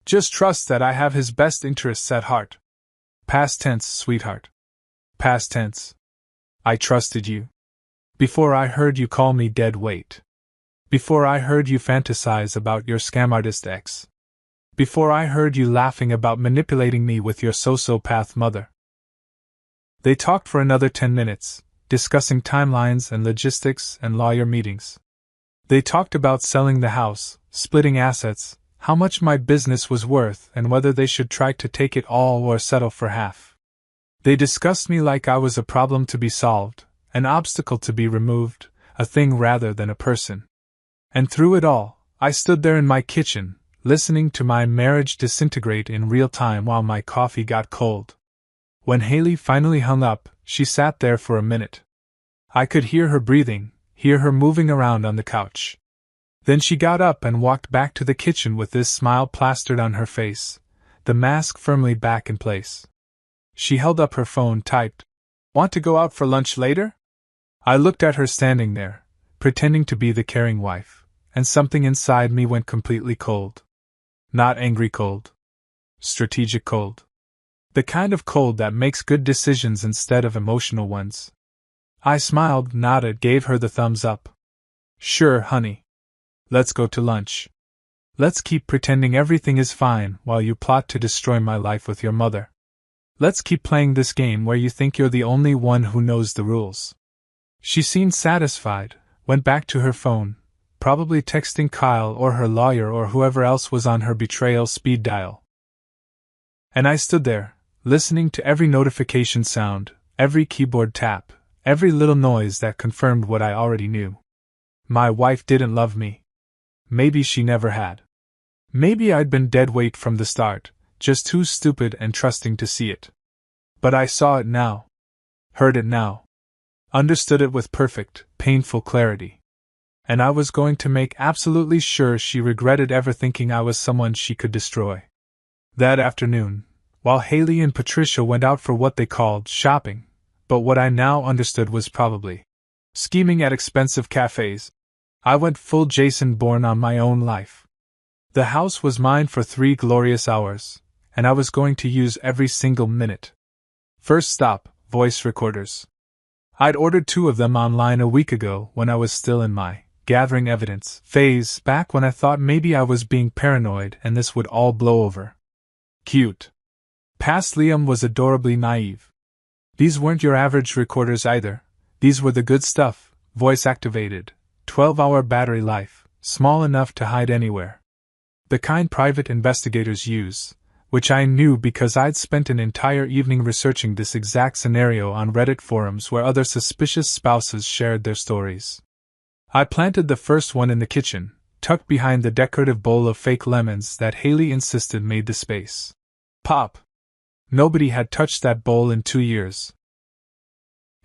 Just trusts that I have his best interests at heart. Past tense, sweetheart. Past tense. I trusted you. Before I heard you call me dead weight. Before I heard you fantasize about your scam artist ex. Before I heard you laughing about manipulating me with your sociopath mother. They talked for another 10 minutes, discussing timelines and logistics and lawyer meetings. They talked about selling the house, splitting assets, how much my business was worth, and whether they should try to take it all or settle for half. They discussed me like I was a problem to be solved, an obstacle to be removed, a thing rather than a person. And through it all, I stood there in my kitchen, listening to my marriage disintegrate in real time while my coffee got cold. When Haley finally hung up, she sat there for a minute. I could hear her breathing, hear her moving around on the couch. Then she got up and walked back to the kitchen with this smile plastered on her face, the mask firmly back in place. She held up her phone, typed, "Want to go out for lunch later?" I looked at her standing there, pretending to be the caring wife, and something inside me went completely cold. Not angry cold. Strategic cold. The kind of cold that makes good decisions instead of emotional ones. I smiled, nodded, gave her the thumbs up. "Sure, honey. Let's go to lunch. Let's keep pretending everything is fine while you plot to destroy my life with your mother. Let's keep playing this game where you think you're the only one who knows the rules." She seemed satisfied, went back to her phone, probably texting Kyle or her lawyer or whoever else was on her betrayal speed dial. And I stood there, listening to every notification sound, every keyboard tap, every little noise that confirmed what I already knew. My wife didn't love me. Maybe she never had. Maybe I'd been dead weight from the start, just too stupid and trusting to see it. But I saw it now. Heard it now. Understood it with perfect, painful clarity. And I was going to make absolutely sure she regretted ever thinking I was someone she could destroy. That afternoon, while Haley and Patricia went out for what they called shopping, but what I now understood was probably scheming at expensive cafes, I went full Jason Bourne on my own life. The house was mine for 3 glorious hours, and I was going to use every single minute. First stop, voice recorders. I'd ordered 2 of them online a week ago when I was still in my gathering evidence phase, back when I thought maybe I was being paranoid and this would all blow over. Cute. Past Liam was adorably naive. These weren't your average recorders either. These were the good stuff, voice-activated, 12-hour battery life, small enough to hide anywhere. The kind private investigators use, which I knew because I'd spent an entire evening researching this exact scenario on Reddit forums where other suspicious spouses shared their stories. I planted the first one in the kitchen, tucked behind the decorative bowl of fake lemons that Haley insisted made the space pop. Nobody had touched that bowl in 2 years.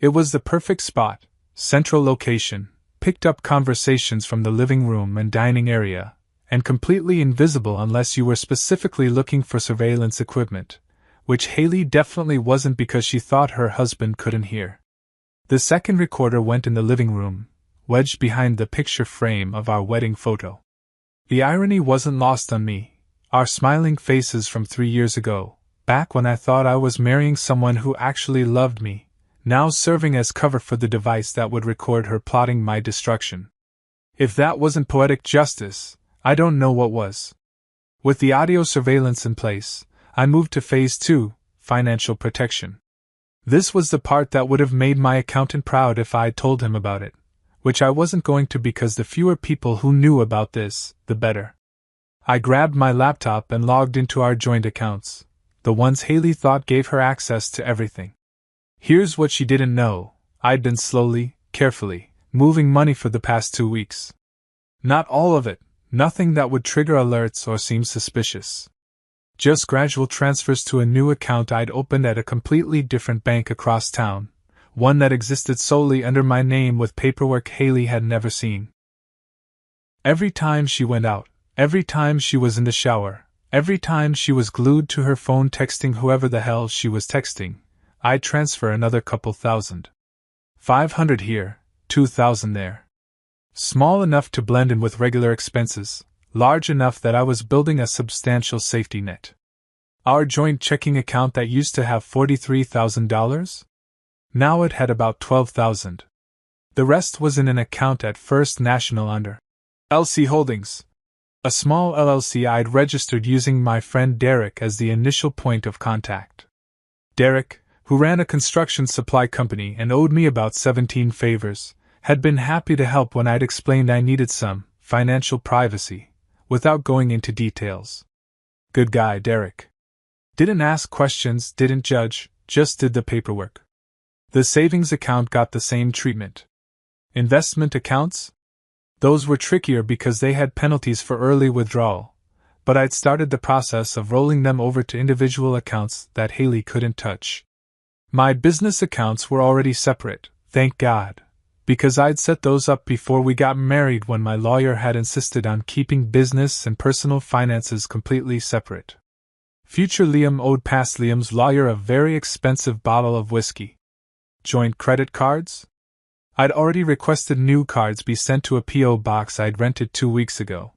It was the perfect spot, central location, picked up conversations from the living room and dining area, and completely invisible unless you were specifically looking for surveillance equipment, which Haley definitely wasn't because she thought her husband couldn't hear. The second recorder went in the living room, wedged behind the picture frame of our wedding photo. The irony wasn't lost on me. Our smiling faces from 3 years ago, back when I thought I was marrying someone who actually loved me, now serving as cover for the device that would record her plotting my destruction. If that wasn't poetic justice, I don't know what was. With the audio surveillance in place, I moved to Phase 2, financial protection. This was the part that would have made my accountant proud if I'd told him about it, which I wasn't going to because the fewer people who knew about this, the better. I grabbed my laptop and logged into our joint accounts, the ones Haley thought gave her access to everything. Here's what she didn't know: I'd been slowly, carefully, moving money for the past 2 weeks. Not all of it, nothing that would trigger alerts or seem suspicious. Just gradual transfers to a new account I'd opened at a completely different bank across town, one that existed solely under my name with paperwork Haley had never seen. Every time she went out, every time she was in the shower, every time she was glued to her phone texting whoever the hell she was texting, I'd transfer another couple thousand. 500 here, 2,000 there. Small enough to blend in with regular expenses, large enough that I was building a substantial safety net. Our joint checking account that used to have $43,000? Now it had about 12,000. The rest was in an account at First National under LC Holdings, a small LLC I'd registered using my friend Derek as the initial point of contact. Derek, who ran a construction supply company and owed me about 17 favors, had been happy to help when I'd explained I needed some financial privacy, without going into details. Good guy, Derek. Didn't ask questions, didn't judge, just did the paperwork. The savings account got the same treatment. Investment accounts? Those were trickier because they had penalties for early withdrawal, but I'd started the process of rolling them over to individual accounts that Haley couldn't touch. My business accounts were already separate, thank God, because I'd set those up before we got married when my lawyer had insisted on keeping business and personal finances completely separate. Future Liam owed past Liam's lawyer a very expensive bottle of whiskey. Joint credit cards? I'd already requested new cards be sent to a P.O. box I'd rented 2 weeks ago.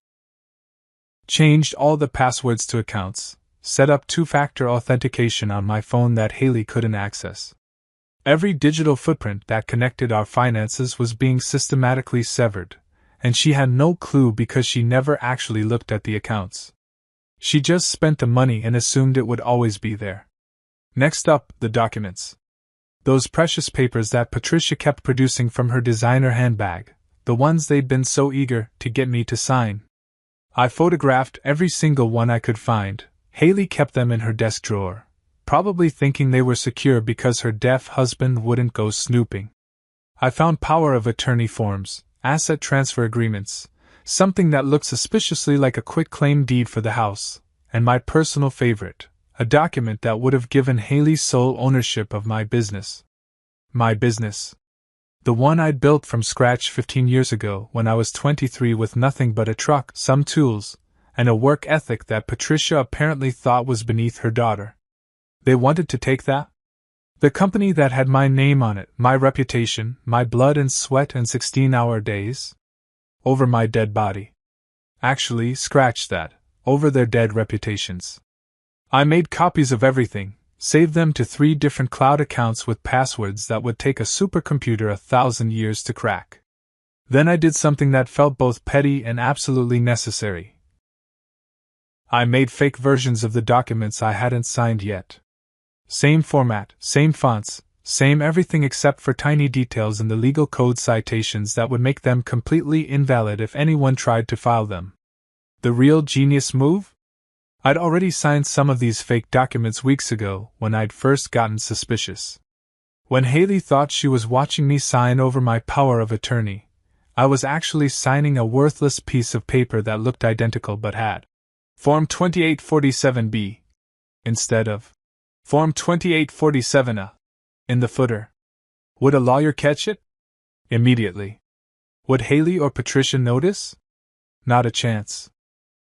Changed all the passwords to accounts, set up two-factor authentication on my phone that Haley couldn't access. Every digital footprint that connected our finances was being systematically severed, and she had no clue because she never actually looked at the accounts. She just spent the money and assumed it would always be there. Next up, the documents. Those precious papers that Patricia kept producing from her designer handbag, the ones they'd been so eager to get me to sign. I photographed every single one I could find. Haley kept them in her desk drawer, probably thinking they were secure because her deaf husband wouldn't go snooping. I found power of attorney forms, asset transfer agreements, something that looked suspiciously like a quitclaim deed for the house, and my personal favorite, a document that would have given Haley sole ownership of my business. My business. The one I'd built from scratch 15 years ago when I was 23 with nothing but a truck, some tools, and a work ethic that Patricia apparently thought was beneath her daughter. They wanted to take that? The company that had my name on it, my reputation, my blood and sweat and 16-hour days? Over my dead body. Actually, scratch that, over their dead reputations. I made copies of everything, saved them to 3 different cloud accounts with passwords that would take a supercomputer 1,000 years to crack. Then I did something that felt both petty and absolutely necessary. I made fake versions of the documents I hadn't signed yet. Same format, same fonts, same everything except for tiny details in the legal code citations that would make them completely invalid if anyone tried to file them. The real genius move? I'd already signed some of these fake documents weeks ago when I'd first gotten suspicious. When Haley thought she was watching me sign over my power of attorney, I was actually signing a worthless piece of paper that looked identical but had Form 2847B instead of Form 2847A in the footer. Would a lawyer catch it? Immediately. Would Haley or Patricia notice? Not a chance.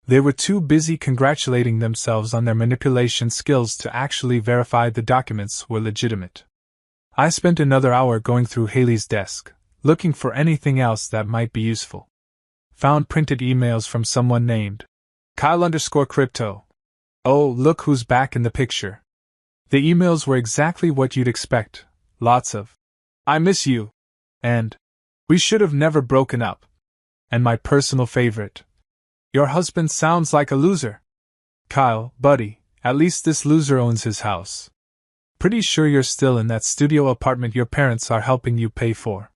They were too busy congratulating themselves on their manipulation skills to actually verify the documents were legitimate. I spent another hour going through Haley's desk, looking for anything else that might be useful. Found printed emails from someone named Kyle_crypto. Oh, look who's back in the picture. The emails were exactly what you'd expect, lots of "I miss you," and "We should have never broken up," and my personal favorite, "Your husband sounds like a loser. Kyle, buddy, at least this loser owns his house. Pretty sure you're still in that studio apartment your parents are helping you pay for."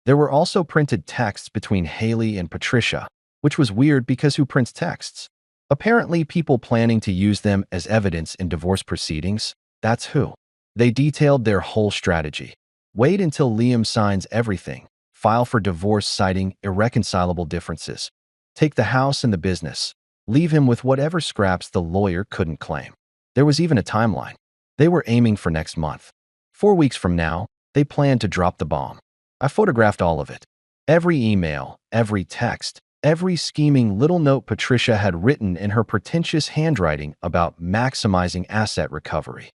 There were also printed texts between Haley and Patricia, which was weird because who prints texts? Apparently people planning to use them as evidence in divorce proceedings, that's who. They detailed their whole strategy. Wait until Liam signs everything. File for divorce citing irreconcilable differences. Take the house and the business. Leave him with whatever scraps the lawyer couldn't claim. There was even a timeline. They were aiming for next month. 4 weeks from now, they planned to drop the bomb. I photographed all of it. Every email, every text, every scheming little note Patricia had written in her pretentious handwriting about maximizing asset recovery.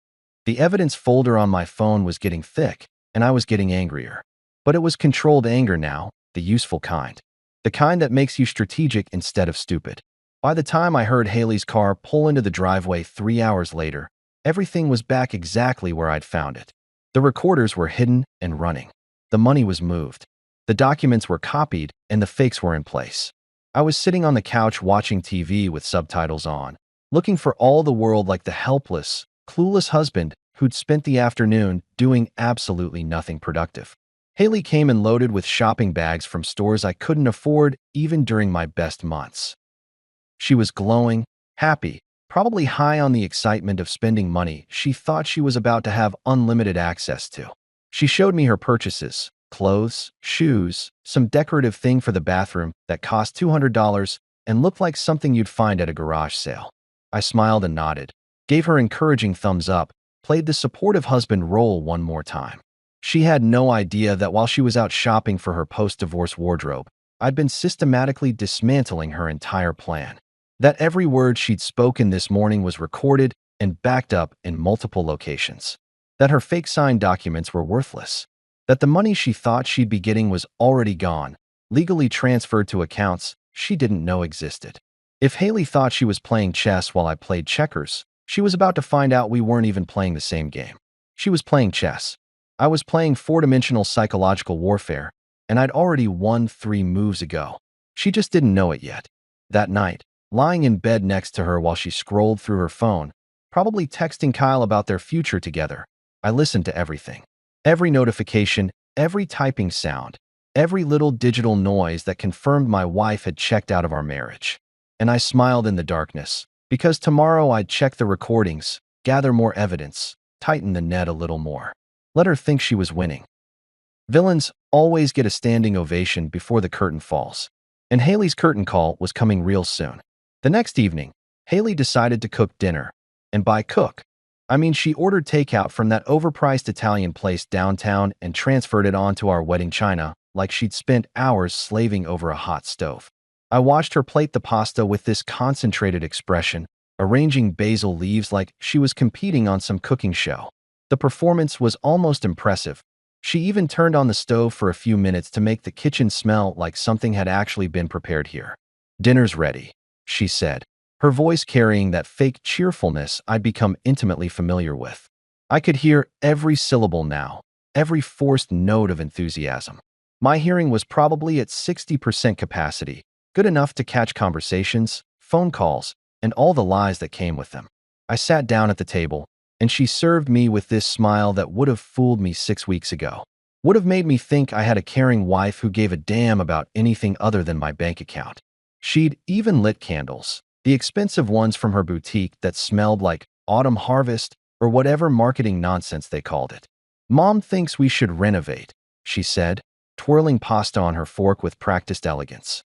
The evidence folder on my phone was getting thick, and I was getting angrier. But it was controlled anger now, the useful kind. The kind that makes you strategic instead of stupid. By the time I heard Haley's car pull into the driveway 3 hours later, everything was back exactly where I'd found it. The recorders were hidden and running. The money was moved. The documents were copied and the fakes were in place. I was sitting on the couch watching TV with subtitles on, looking for all the world like the helpless, clueless husband who'd spent the afternoon doing absolutely nothing productive. Haley came in loaded with shopping bags from stores I couldn't afford even during my best months. She was glowing, happy, probably high on the excitement of spending money she thought she was about to have unlimited access to. She showed me her purchases: clothes, shoes, some decorative thing for the bathroom that cost $200 and looked like something you'd find at a garage sale. I smiled and nodded, gave her encouraging thumbs up, played the supportive husband role one more time. She had no idea that while she was out shopping for her post-divorce wardrobe, I'd been systematically dismantling her entire plan. That every word she'd spoken this morning was recorded and backed up in multiple locations. That her fake signed documents were worthless. That the money she thought she'd be getting was already gone, legally transferred to accounts she didn't know existed. If Haley thought she was playing chess while I played checkers, she was about to find out we weren't even playing the same game. She was playing chess. I was playing four-dimensional psychological warfare, and I'd already won 3 moves ago. She just didn't know it yet. That night, lying in bed next to her while she scrolled through her phone, probably texting Kyle about their future together, I listened to everything. Every notification, every typing sound, every little digital noise that confirmed my wife had checked out of our marriage. And I smiled in the darkness, because tomorrow I'd check the recordings, gather more evidence, tighten the net a little more. Let her think she was winning. Villains always get a standing ovation before the curtain falls, and Haley's curtain call was coming real soon. The next evening, Haley decided to cook dinner, and by cook, I mean she ordered takeout from that overpriced Italian place downtown and transferred it onto our wedding china like she'd spent hours slaving over a hot stove. I watched her plate the pasta with this concentrated expression, arranging basil leaves like she was competing on some cooking show. The performance was almost impressive. She even turned on the stove for a few minutes to make the kitchen smell like something had actually been prepared here. "Dinner's ready," she said, her voice carrying that fake cheerfulness I'd become intimately familiar with. I could hear every syllable now, every forced note of enthusiasm. My hearing was probably at 60% capacity, good enough to catch conversations, phone calls, and all the lies that came with them. I sat down at the table, and she served me with this smile that would have fooled me 6 weeks ago. Would have made me think I had a caring wife who gave a damn about anything other than my bank account. She'd even lit candles, the expensive ones from her boutique that smelled like autumn harvest or whatever marketing nonsense they called it. "Mom thinks we should renovate," she said, twirling pasta on her fork with practiced elegance.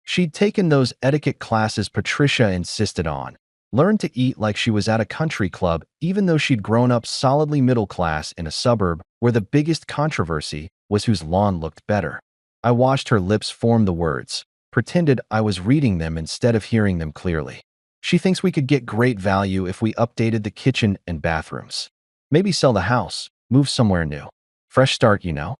She'd taken those etiquette classes Patricia insisted on, learned to eat like she was at a country club even though she'd grown up solidly middle class in a suburb where the biggest controversy was whose lawn looked better. I watched her lips form the words, pretended I was reading them instead of hearing them clearly. "She thinks we could get great value if we updated the kitchen and bathrooms. Maybe sell the house, move somewhere new. Fresh start, you know?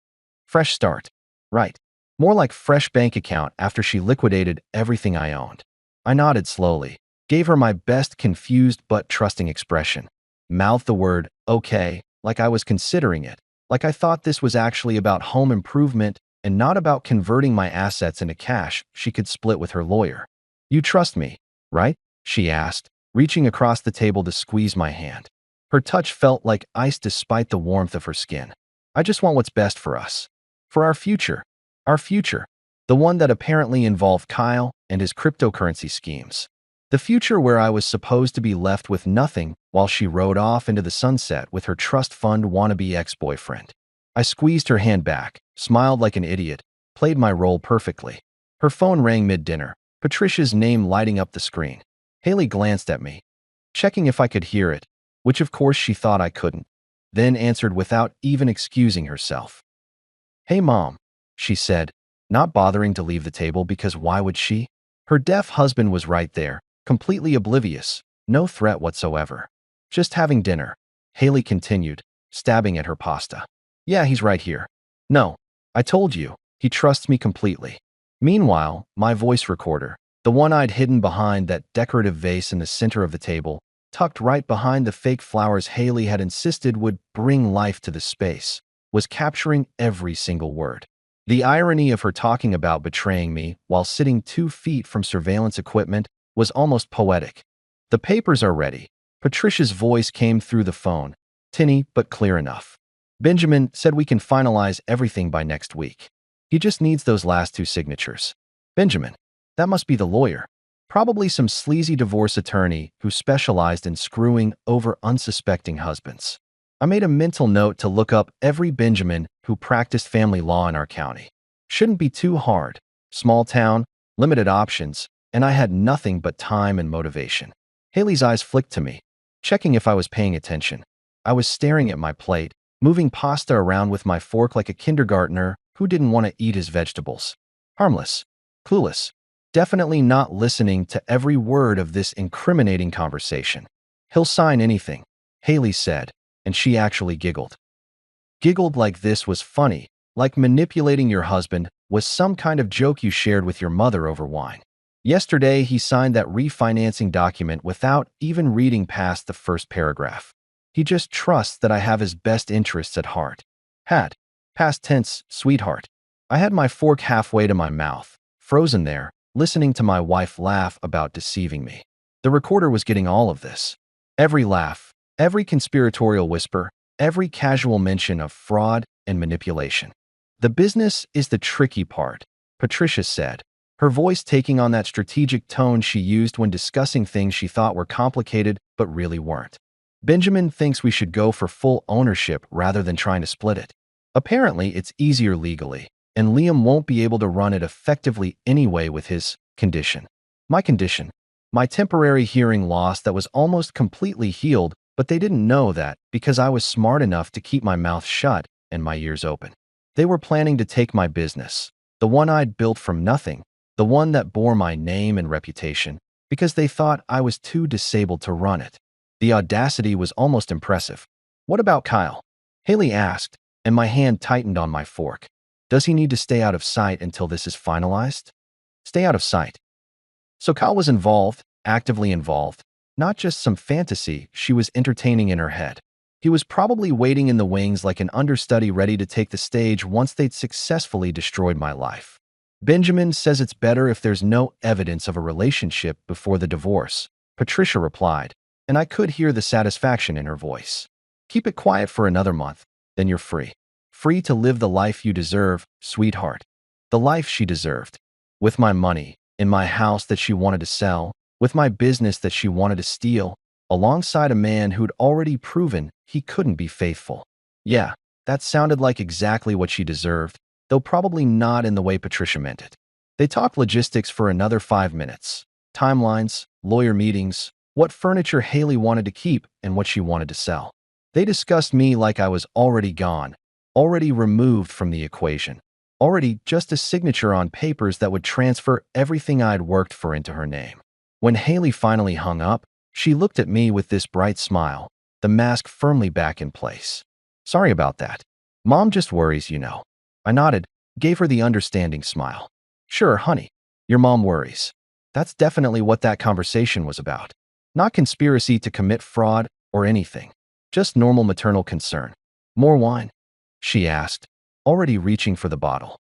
Fresh start. Right. More like fresh bank account after she liquidated everything I owned." I nodded slowly, gave her my best confused but trusting expression, mouthed the word, "okay," like I was considering it, like I thought this was actually about home improvement and not about converting my assets into cash she could split with her lawyer. "You trust me, right?" she asked, reaching across the table to squeeze my hand. Her touch felt like ice despite the warmth of her skin. "I just want what's best for us. For our future. Our future. The one that apparently involved Kyle and his cryptocurrency schemes. The future where I was supposed to be left with nothing while she rode off into the sunset with her trust fund wannabe ex-boyfriend." I squeezed her hand back, smiled like an idiot, played my role perfectly. Her phone rang mid-dinner, Patricia's name lighting up the screen. Haley glanced at me, checking if I could hear it, which of course she thought I couldn't, then answered without even excusing herself. "Hey, Mom," she said, not bothering to leave the table because why would she? Her deaf husband was right there, completely oblivious, no threat whatsoever. "Just having dinner," Haley continued, stabbing at her pasta. "Yeah, he's right here. No, I told you, he trusts me completely." Meanwhile, my voice recorder, the one I'd hidden behind that decorative vase in the center of the table, tucked right behind the fake flowers Haley had insisted would bring life to the space, was capturing every single word. The irony of her talking about betraying me while sitting 2 feet from surveillance equipment was almost poetic. "The papers are ready." Patricia's voice came through the phone, tinny but clear enough. "Benjamin said we can finalize everything by next week. He just needs those last 2 signatures." Benjamin? That must be the lawyer. Probably some sleazy divorce attorney who specialized in screwing over unsuspecting husbands. I made a mental note to look up every Benjamin who practiced family law in our county. Shouldn't be too hard. Small town, limited options, and I had nothing but time and motivation. Haley's eyes flicked to me, checking if I was paying attention. I was staring at my plate, moving pasta around with my fork like a kindergartner who didn't want to eat his vegetables. Harmless, clueless, definitely not listening to every word of this incriminating conversation. "He'll sign anything," Haley said, and she actually giggled. Giggled like this was funny, like manipulating your husband was some kind of joke you shared with your mother over wine. "Yesterday, he signed that refinancing document without even reading past the first paragraph. He just trusts that I have his best interests at heart." Had. Past tense, sweetheart. I had my fork halfway to my mouth, frozen there, listening to my wife laugh about deceiving me. The recorder was getting all of this. Every laugh, every conspiratorial whisper, every casual mention of fraud and manipulation. "The business is the tricky part," Patricia said, her voice taking on that strategic tone she used when discussing things she thought were complicated but really weren't. "Benjamin thinks we should go for full ownership rather than trying to split it. Apparently, it's easier legally, and Liam won't be able to run it effectively anyway with his condition." My condition? My temporary hearing loss that was almost completely healed, but they didn't know that because I was smart enough to keep my mouth shut and my ears open. They were planning to take my business, the one I'd built from nothing, the one that bore my name and reputation, because they thought I was too disabled to run it. The audacity was almost impressive. "What about Kyle?" Haley asked, and my hand tightened on my fork. "Does he need to stay out of sight until this is finalized?" Stay out of sight. So Kyle was involved, actively involved, not just some fantasy she was entertaining in her head. He was probably waiting in the wings like an understudy ready to take the stage once they'd successfully destroyed my life. "Benjamin says it's better if there's no evidence of a relationship before the divorce," Patricia replied, and I could hear the satisfaction in her voice. "Keep it quiet for another month, then you're free. Free to live the life you deserve, sweetheart." The life she deserved. With my money, in my house that she wanted to sell, with my business that she wanted to steal, alongside a man who'd already proven he couldn't be faithful. Yeah, that sounded like exactly what she deserved, though probably not in the way Patricia meant it. They talked logistics for another 5 minutes. Timelines, lawyer meetings, what furniture Haley wanted to keep and what she wanted to sell. They discussed me like I was already gone, already removed from the equation, already just a signature on papers that would transfer everything I'd worked for into her name. When Haley finally hung up, she looked at me with this bright smile, the mask firmly back in place. "Sorry about that. Mom just worries, you know." I nodded, gave her the understanding smile. "Sure, honey. Your mom worries." That's definitely what that conversation was about. Not conspiracy to commit fraud or anything. Just normal maternal concern. "More wine?" she asked, already reaching for the bottle.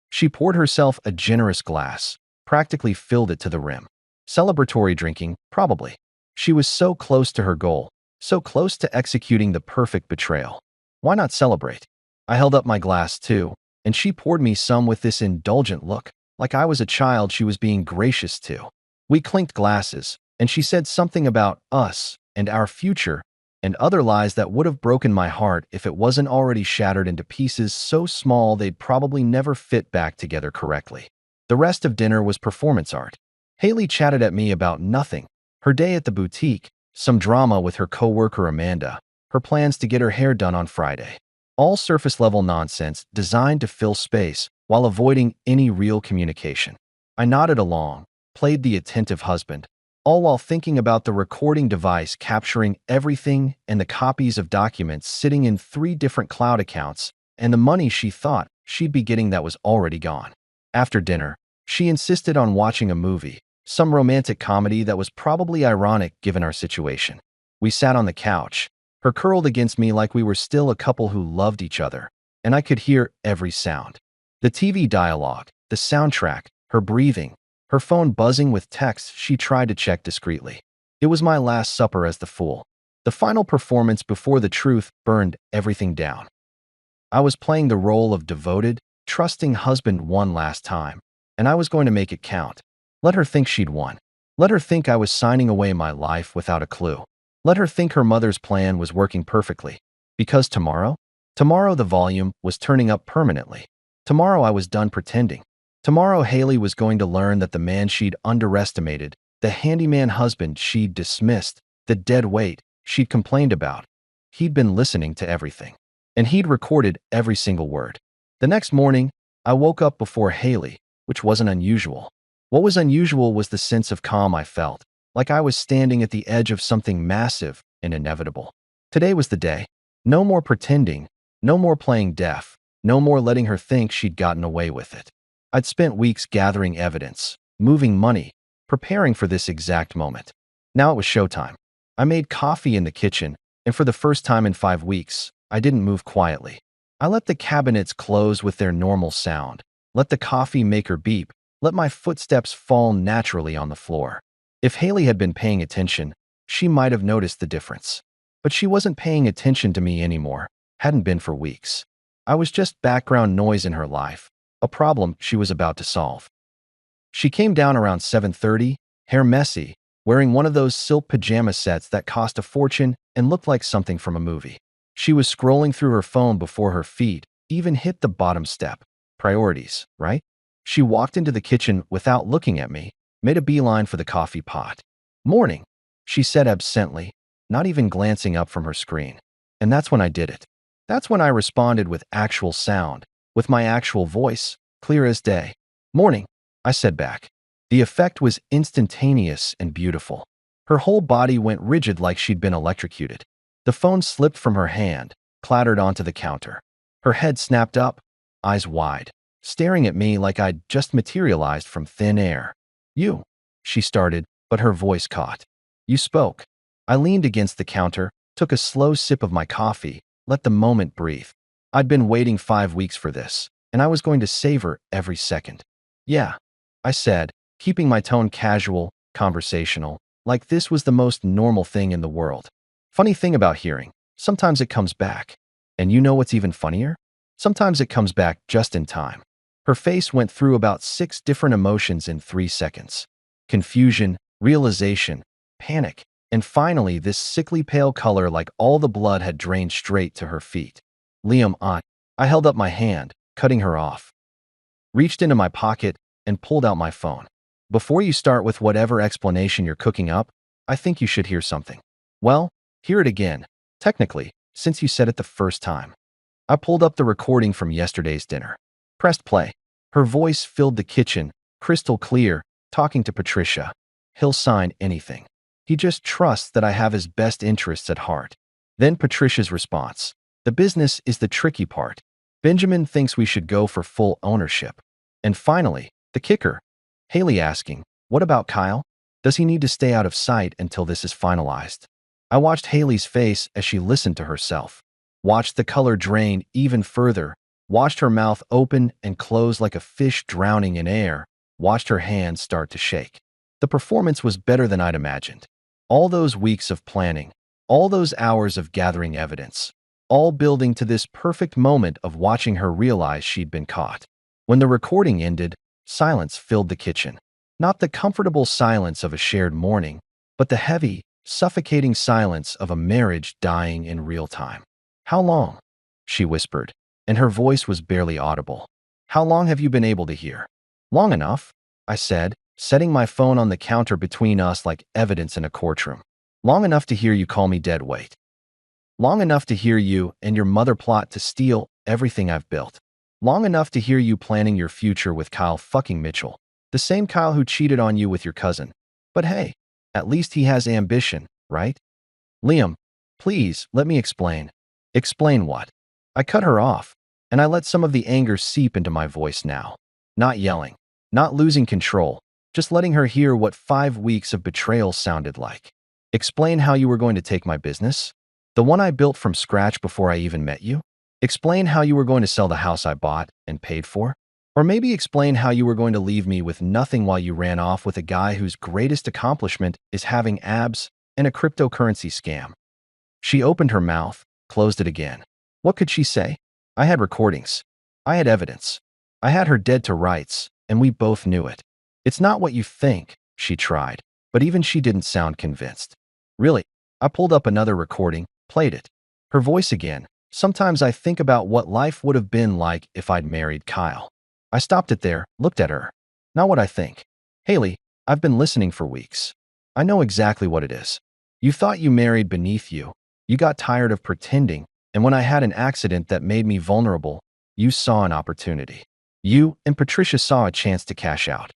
She poured herself a generous glass, practically filled it to the rim. Celebratory drinking, probably. She was so close to her goal, so close to executing the perfect betrayal. Why not celebrate? I held up my glass too, and she poured me some with this indulgent look, like I was a child she was being gracious to. We clinked glasses, and she said something about us and our future and other lies that would have broken my heart if it wasn't already shattered into pieces so small they'd probably never fit back together correctly. The rest of dinner was performance art. Haley chatted at me about nothing. Her day at the boutique, some drama with her coworker Amanda, her plans to get her hair done on Friday. All surface-level nonsense designed to fill space while avoiding any real communication. I nodded along, played the attentive husband, all while thinking about the recording device capturing everything and the copies of documents sitting in 3 different cloud accounts and the money she thought she'd be getting that was already gone. After dinner, she insisted on watching a movie, Some romantic comedy that was probably ironic given our situation. We sat on the couch, her curled against me like we were still a couple who loved each other, and I could hear every sound. The TV dialogue, the soundtrack, her breathing, her phone buzzing with texts she tried to check discreetly. It was my last supper as the fool. The final performance before the truth burned everything down. I was playing the role of devoted, trusting husband one last time, and I was going to make it count. Let her think she'd won. Let her think I was signing away my life without a clue. Let her think her mother's plan was working perfectly. Because tomorrow the volume was turning up permanently. Tomorrow I was done pretending. Tomorrow Haley was going to learn that the man she'd underestimated, the handyman husband she'd dismissed, the dead weight she'd complained about, he'd been listening to everything. And he'd recorded every single word. The next morning, I woke up before Haley, which wasn't unusual. What was unusual was the sense of calm I felt, like I was standing at the edge of something massive and inevitable. Today was the day. No more pretending, no more playing deaf, no more letting her think she'd gotten away with it. I'd spent weeks gathering evidence, moving money, preparing for this exact moment. Now it was showtime. I made coffee in the kitchen, and for the first time in 5 weeks, I didn't move quietly. I let the cabinets close with their normal sound, let the coffee maker beep, let my footsteps fall naturally on the floor. If Haley had been paying attention, she might have noticed the difference. But she wasn't paying attention to me anymore, hadn't been for weeks. I was just background noise in her life, a problem she was about to solve. She came down around 7:30, hair messy, wearing one of those silk pajama sets that cost a fortune and looked like something from a movie. She was scrolling through her phone before her feet even hit the bottom step. Priorities, right? She walked into the kitchen without looking at me, made a beeline for the coffee pot. "Morning," she said absently, not even glancing up from her screen. And that's when I did it. That's when I responded with actual sound, with my actual voice, clear as day. "Morning," I said back. The effect was instantaneous and beautiful. Her whole body went rigid like she'd been electrocuted. The phone slipped from her hand, clattered onto the counter. Her head snapped up, eyes wide, staring at me like I'd just materialized from thin air. "You," she started, but her voice caught. "You spoke." I leaned against the counter, took a slow sip of my coffee, let the moment breathe. I'd been waiting 5 weeks for this, and I was going to savor every second. "Yeah," I said, keeping my tone casual, conversational, like this was the most normal thing in the world. Funny thing about hearing, sometimes it comes back. And you know what's even funnier? Sometimes it comes back just in time. Her face went through about 6 different emotions in 3 seconds. Confusion, realization, panic, and finally this sickly pale color like all the blood had drained straight to her feet. "Liam, I held up my hand, cutting her off. Reached into my pocket and pulled out my phone. "Before you start with whatever explanation you're cooking up, I think you should hear something." "Well, hear it again, technically, since you said it the first time." I pulled up the recording from yesterday's dinner. Pressed play. Her voice filled the kitchen, crystal clear, talking to Patricia. "He'll sign anything. He just trusts that I have his best interests at heart." Then Patricia's response. "The business is the tricky part. Benjamin thinks we should go for full ownership." And finally, the kicker. Haley asking, "What about Kyle? Does he need to stay out of sight until this is finalized?" I watched Haley's face as she listened to herself. Watched the color drain even further. Watched her mouth open and close like a fish drowning in air. Watched her hands start to shake. The performance was better than I'd imagined. All those weeks of planning, all those hours of gathering evidence, all building to this perfect moment of watching her realize she'd been caught. When the recording ended, silence filled the kitchen. Not the comfortable silence of a shared morning, but the heavy, suffocating silence of a marriage dying in real time. "How long?" she whispered, and her voice was barely audible. "How long have you been able to hear?" "Long enough," I said, setting my phone on the counter between us like evidence in a courtroom. "Long enough to hear you call me dead weight. Long enough to hear you and your mother plot to steal everything I've built. Long enough to hear you planning your future with Kyle fucking Mitchell, the same Kyle who cheated on you with your cousin. But hey, at least he has ambition, right?" "Liam, please, let me explain." "Explain what?" I cut her off, and I let some of the anger seep into my voice now. Not yelling, not losing control, just letting her hear what 5 weeks of betrayal sounded like. Explain how you were going to take my business? The one I built from scratch before I even met you? Explain how you were going to sell the house I bought and paid for? Or maybe explain how you were going to leave me with nothing while you ran off with a guy whose greatest accomplishment is having abs and a cryptocurrency scam. She opened her mouth, closed it again. What could she say? I had recordings. I had evidence. I had her dead to rights, and we both knew it. It's not what you think, she tried, but even she didn't sound convinced. Really, I pulled up another recording, played it. Her voice again. Sometimes I think about what life would have been like if I'd married Kyle. I stopped it there, looked at her. Not what I think. Haley, I've been listening for weeks. I know exactly what it is. You thought you married beneath you. You got tired of pretending, and when I had an accident that made me vulnerable, you saw an opportunity. You and Patricia saw a chance to cash out.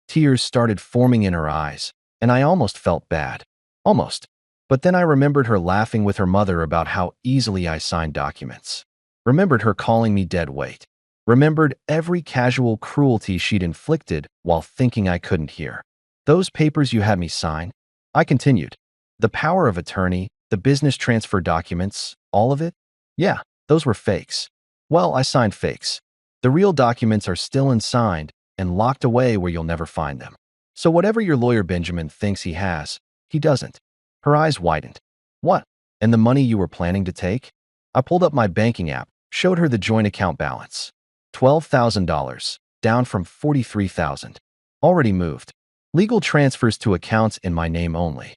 Tears started forming in her eyes, and I almost felt bad. Almost. But then I remembered her laughing with her mother about how easily I signed documents. Remembered her calling me dead weight. Remembered every casual cruelty she'd inflicted while thinking I couldn't hear. Those papers you had me sign? I continued. The power of attorney, the business transfer documents, all of it? Yeah, those were fakes. Well, I signed fakes. The real documents are still unsigned and locked away where you'll never find them. So whatever your lawyer Benjamin thinks he has, he doesn't. Her eyes widened. What? And the money you were planning to take? I pulled up my banking app, showed her the joint account balance. $12,000, down from $43,000. Already moved. Legal transfers to accounts in my name only.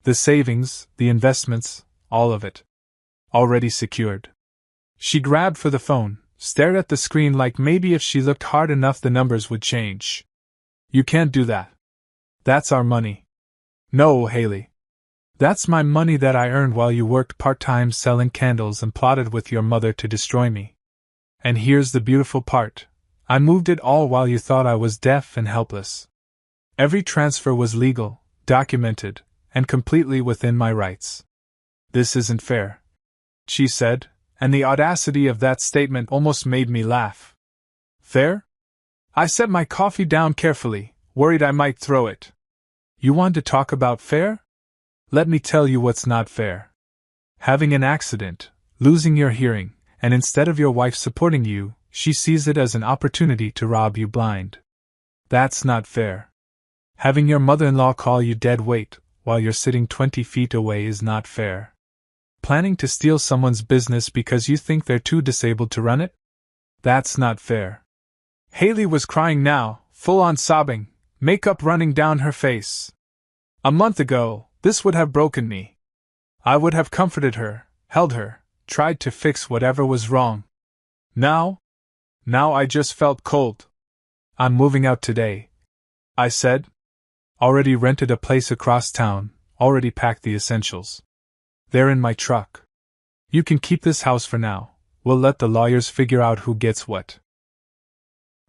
The savings, the investments, all of it. Already secured. She grabbed for the phone, stared at the screen like maybe if she looked hard enough the numbers would change. You can't do that. That's our money. No, Haley. That's my money that I earned while you worked part-time selling candles and plotted with your mother to destroy me. And here's the beautiful part. I moved it all while you thought I was deaf and helpless. Every transfer was legal, documented, and completely within my rights. This isn't fair, she said, and the audacity of that statement almost made me laugh. Fair? I set my coffee down carefully, worried I might throw it. You want to talk about fair? Let me tell you what's not fair. Having an accident, losing your hearing, and instead of your wife supporting you, she sees it as an opportunity to rob you blind. That's not fair. Having your mother-in-law call you dead weight while you're sitting 20 feet away is not fair. Planning to steal someone's business because you think they're too disabled to run it? That's not fair. Haley was crying now, full-on sobbing, makeup running down her face. A month ago, this would have broken me. I would have comforted her, held her, tried to fix whatever was wrong. Now I just felt cold. I'm moving out today, I said. Already rented a place across town, already packed the essentials. They're in my truck. You can keep this house for now. We'll let the lawyers figure out who gets what.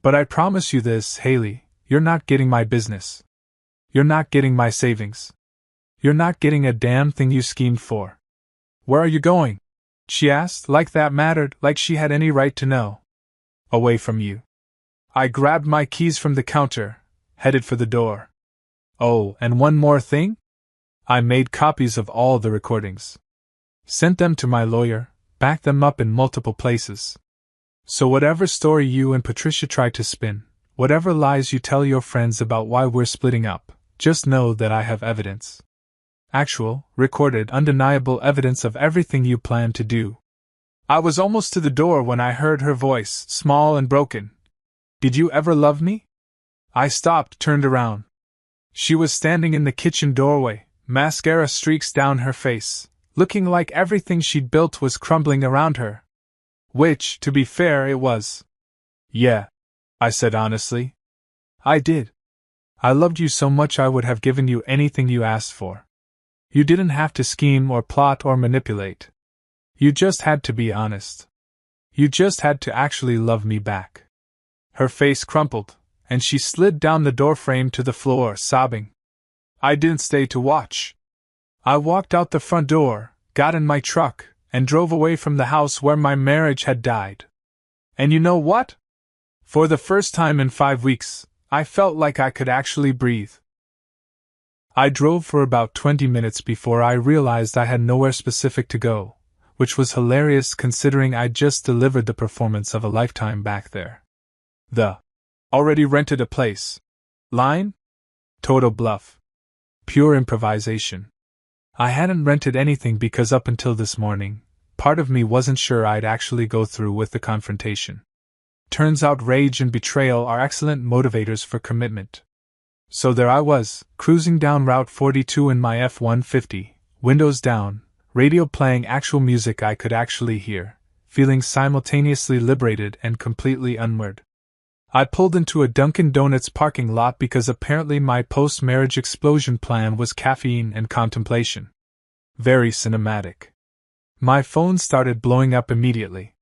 But I promise you this, Haley, you're not getting my business. You're not getting my savings. You're not getting a damn thing you schemed for. Where are you going? She asked, like that mattered, like she had any right to know. Away from you. I grabbed my keys from the counter, headed for the door. Oh, and one more thing? I made copies of all the recordings. Sent them to my lawyer, backed them up in multiple places. So whatever story you and Patricia try to spin, whatever lies you tell your friends about why we're splitting up, just know that I have evidence. Actual, recorded, undeniable evidence of everything you plan to do. I was almost to the door when I heard her voice, small and broken. Did you ever love me? I stopped, turned around. She was standing in the kitchen doorway, mascara streaks down her face, looking like everything she'd built was crumbling around her. Which, to be fair, it was. Yeah, I said honestly. I did. I loved you so much I would have given you anything you asked for. You didn't have to scheme or plot or manipulate. You just had to be honest. You just had to actually love me back. Her face crumpled, and she slid down the doorframe to the floor, sobbing. I didn't stay to watch. I walked out the front door, got in my truck, and drove away from the house where my marriage had died. And you know what? For the first time in 5 weeks, I felt like I could actually breathe. I drove for about 20 minutes before I realized I had nowhere specific to go, which was hilarious considering I'd just delivered the performance of a lifetime back there. The already rented a place line? Total bluff. Pure improvisation. I hadn't rented anything because up until this morning, part of me wasn't sure I'd actually go through with the confrontation. Turns out rage and betrayal are excellent motivators for commitment. So there I was, cruising down Route 42 in my F-150, windows down, radio playing actual music I could actually hear, feeling simultaneously liberated and completely unmoored. I pulled into a Dunkin' Donuts parking lot because apparently my post-marriage explosion plan was caffeine and contemplation. Very cinematic. My phone started blowing up immediately.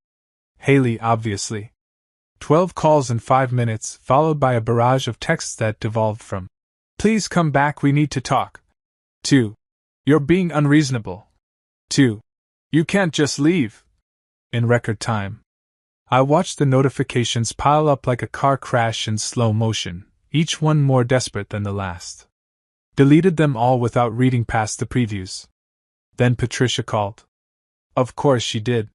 Haley, obviously. 12 calls in 5 minutes, followed by a barrage of texts that devolved from, "Please come back, we need to talk," to, "You're being unreasonable," to, "You can't just leave," in record time. I watched the notifications pile up like a car crash in slow motion, each one more desperate than the last. Deleted them all without reading past the previews. Then Patricia called. Of course she did.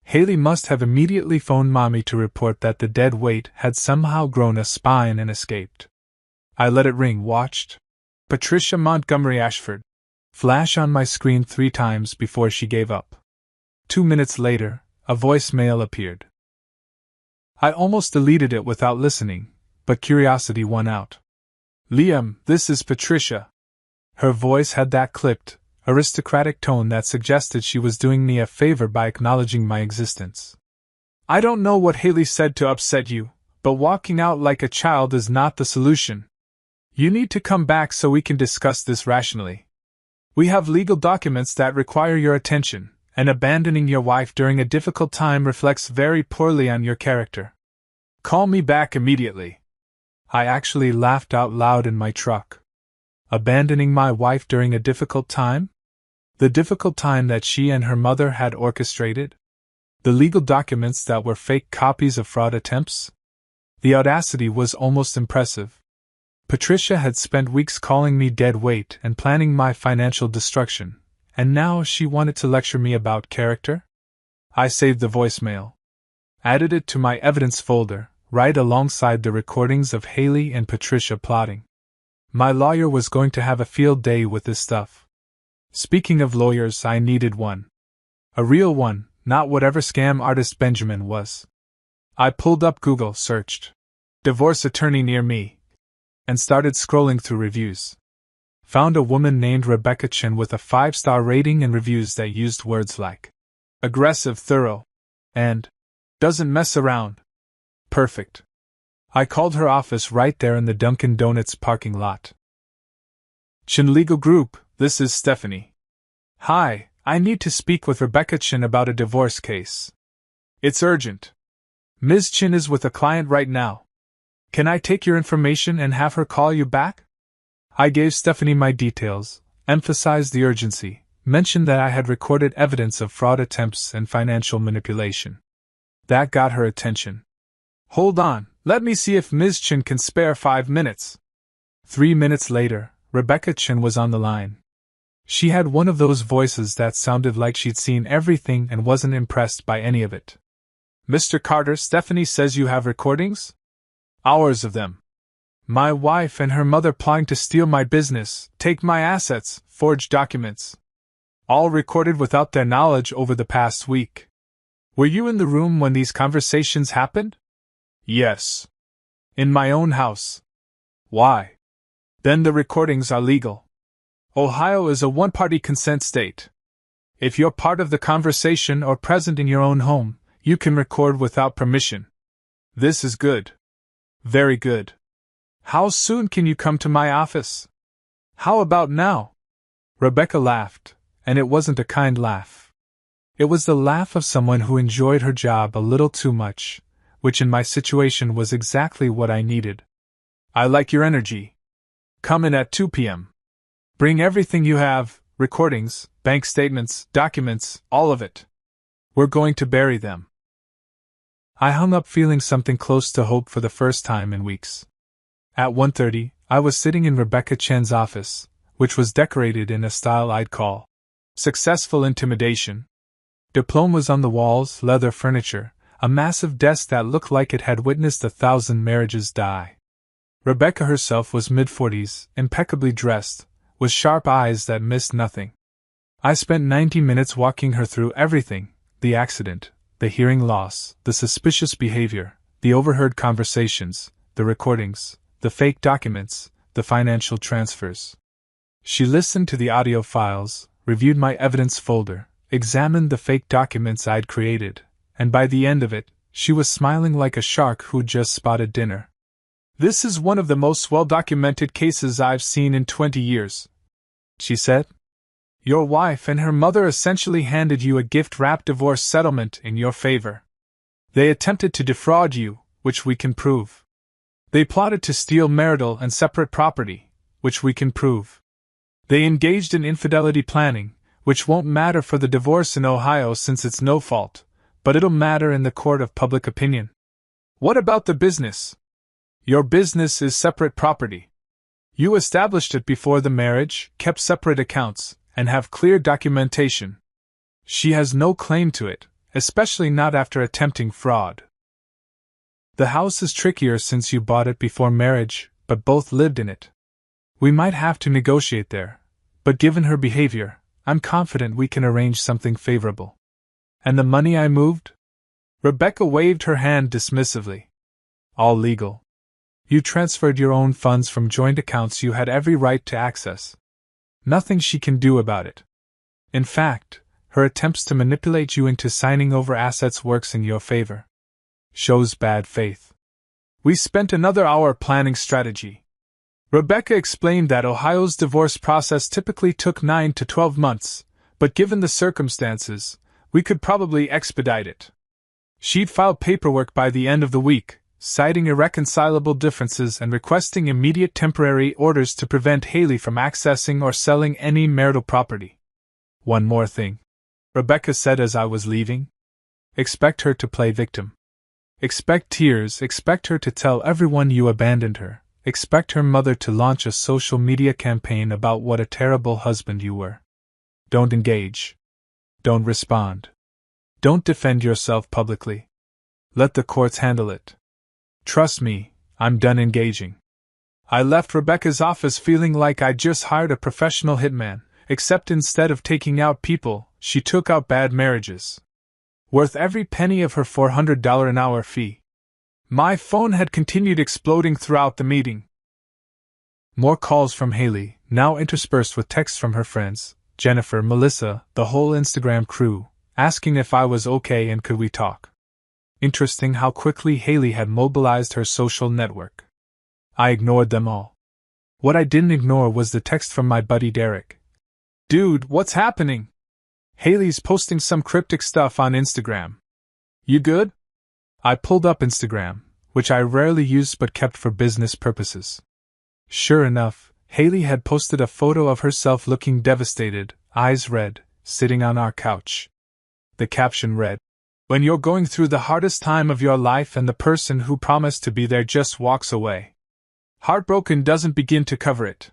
Haley must have immediately phoned Mommy to report that the dead weight had somehow grown a spine and escaped. I let it ring, watched Patricia Montgomery Ashford flash on my screen 3 times before she gave up. 2 minutes later, a voicemail appeared. I almost deleted it without listening, but curiosity won out. "Liam, this is Patricia." Her voice had that clipped, aristocratic tone that suggested she was doing me a favor by acknowledging my existence. "I don't know what Haley said to upset you, but walking out like a child is not the solution. You need to come back so we can discuss this rationally. We have legal documents that require your attention, and abandoning your wife during a difficult time reflects very poorly on your character. Call me back immediately." I actually laughed out loud in my truck. Abandoning my wife during a difficult time? The difficult time that she and her mother had orchestrated? The legal documents that were fake copies of fraud attempts? The audacity was almost impressive. Patricia had spent weeks calling me dead weight and planning my financial destruction, and now she wanted to lecture me about character? I saved the voicemail. Added it to my evidence folder, right alongside the recordings of Haley and Patricia plotting. My lawyer was going to have a field day with this stuff. Speaking of lawyers, I needed one. A real one, not whatever scam artist Benjamin was. I pulled up Google, searched "divorce attorney near me," and started scrolling through reviews. Found a woman named Rebecca Chin with a 5-star rating and reviews that used words like aggressive, thorough, and doesn't mess around. Perfect. I called her office right there in the Dunkin' Donuts parking lot. "Chin Legal Group, this is Stephanie. Hi, I need to speak with Rebecca Chin about a divorce case. It's urgent. Ms. Chin is with a client right now. Can I take your information and have her call you back?" I gave Stephanie my details, emphasized the urgency, mentioned that I had recorded evidence of fraud attempts and financial manipulation. That got her attention. "Hold on, let me see if Ms. Chin can spare 5 minutes." 3 minutes later, Rebecca Chin was on the line. She had one of those voices that sounded like she'd seen everything and wasn't impressed by any of it. "Mr. Carter, Stephanie says you have recordings?" "Hours of them. My wife and her mother plotting to steal my business, take my assets, forge documents. All recorded without their knowledge over the past week. Were you in the room when these conversations happened?" "Yes. In my own house." "Why?" "Then the recordings are legal. Ohio is a one-party consent state. If you're part of the conversation or present in your own home, you can record without permission. This is good. Very good. How soon can you come to my office?" "How about now?" Rebecca laughed, and it wasn't a kind laugh. It was the laugh of someone who enjoyed her job a little too much, which in my situation was exactly what I needed. "I like your energy. Come in at 2 p.m. Bring everything you have, recordings, bank statements, documents, all of it. We're going to bury them." I hung up feeling something close to hope for the first time in weeks. At 1:30, I was sitting in Rebecca Chen's office, which was decorated in a style I'd call successful intimidation. Diplomas on the walls, leather furniture, a massive desk that looked like it had witnessed 1,000 marriages die. Rebecca herself was mid-40s, impeccably dressed, with sharp eyes that missed nothing. I spent 90 minutes walking her through everything: the accident, the hearing loss, the suspicious behavior, the overheard conversations, the recordings, the fake documents, the financial transfers. She listened to the audio files, reviewed my evidence folder, examined the fake documents I'd created, and by the end of it, she was smiling like a shark who'd just spotted dinner. "This is one of the most well-documented cases I've seen in 20 years," she said. "Your wife and her mother essentially handed you a gift-wrapped divorce settlement in your favor. They attempted to defraud you, which we can prove. They plotted to steal marital and separate property, which we can prove. They engaged in infidelity planning, which won't matter for the divorce in Ohio since it's no fault, but it'll matter in the court of public opinion. What about the business? Your business is separate property. You established it before the marriage, kept separate accounts, and have clear documentation. She has no claim to it, especially not after attempting fraud. The house is trickier since you bought it before marriage, but both lived in it. We might have to negotiate there, but given her behavior, I'm confident we can arrange something favorable. And the money I moved?" Rebecca waved her hand dismissively. "All legal. You transferred your own funds from joint accounts you had every right to access. Nothing she can do about it. In fact, her attempts to manipulate you into signing over assets works in your favor. Shows bad faith." We spent another hour planning strategy. Rebecca explained that Ohio's divorce process typically took 9 to 12 months, but given the circumstances, we could probably expedite it. She'd file paperwork by the end of the week, citing irreconcilable differences and requesting immediate temporary orders to prevent Haley from accessing or selling any marital property. "One more thing," Rebecca said as I was leaving. "Expect her to play victim. Expect tears, expect her to tell everyone you abandoned her. Expect her mother to launch a social media campaign about what a terrible husband you were. Don't engage. Don't respond. Don't defend yourself publicly. Let the courts handle it. Trust me, I'm done engaging." I left Rebecca's office feeling like I'd just hired a professional hitman, except instead of taking out people, she took out bad marriages. Worth every penny of her $400 an hour fee. My phone had continued exploding throughout the meeting. More calls from Haley, now interspersed with texts from her friends, Jennifer, Melissa, the whole Instagram crew, asking if I was okay and could we talk. Interesting how quickly Haley had mobilized her social network. I ignored them all. What I didn't ignore was the text from my buddy Derek. "Dude, what's happening? Haley's posting some cryptic stuff on Instagram. You good?" I pulled up Instagram, which I rarely used but kept for business purposes. Sure enough, Haley had posted a photo of herself looking devastated, eyes red, sitting on our couch. The caption read, "When you're going through the hardest time of your life and the person who promised to be there just walks away. Heartbroken doesn't begin to cover it.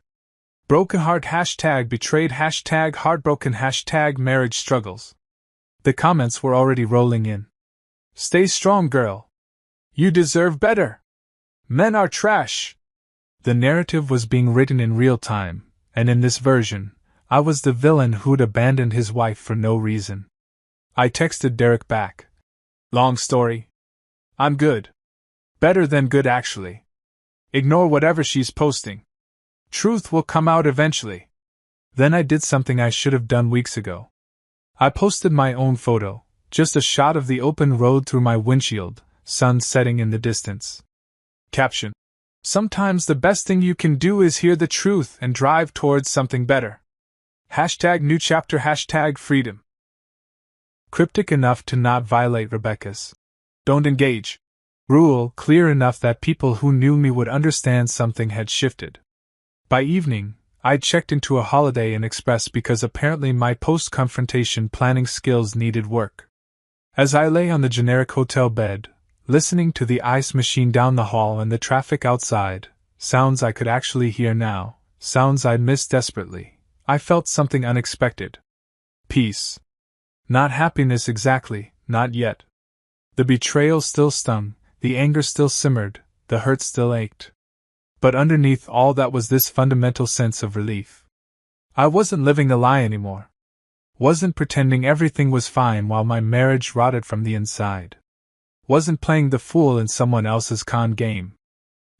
Broken heart # betrayed # heartbroken # marriage struggles." The comments were already rolling in. "Stay strong, girl. You deserve better. Men are trash." The narrative was being written in real time, and in this version, I was the villain who'd abandoned his wife for no reason. I texted Derek back. "Long story. I'm good. Better than good, actually. Ignore whatever she's posting. Truth will come out eventually." Then I did something I should have done weeks ago. I posted my own photo, just a shot of the open road through my windshield, sun setting in the distance. Caption: "Sometimes the best thing you can do is hear the truth and drive towards something better. #new chapter #freedom." Cryptic enough to not violate Rebecca's "don't engage" rule, clear enough that people who knew me would understand something had shifted. By evening, I'd checked into a Holiday Inn Express because apparently my post-confrontation planning skills needed work. As I lay on the generic hotel bed, listening to the ice machine down the hall and the traffic outside, sounds I could actually hear now, sounds I'd missed desperately. I felt something unexpected. Peace. Not happiness exactly, not yet. The betrayal still stung, the anger still simmered, the hurt still ached. But underneath all that was this fundamental sense of relief. I wasn't living a lie anymore. Wasn't pretending everything was fine while my marriage rotted from the inside. Wasn't playing the fool in someone else's con game.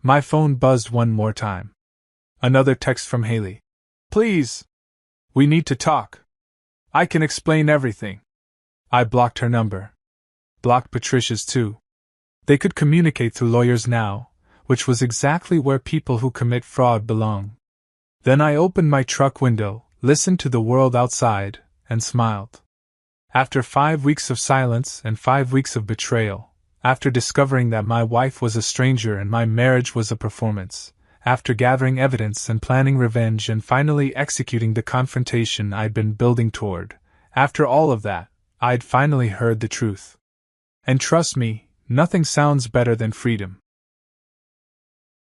My phone buzzed one more time. Another text from Haley. Please! We need to talk. I can explain everything. I blocked her number. Blocked Patricia's too. They could communicate through lawyers now, which was exactly where people who commit fraud belong. Then I opened my truck window, listened to the world outside, and smiled. After 5 weeks of silence and 5 weeks of betrayal, after discovering that my wife was a stranger and my marriage was a performance, after gathering evidence and planning revenge and finally executing the confrontation I'd been building toward, after all of that, I'd finally heard the truth. And trust me, nothing sounds better than freedom.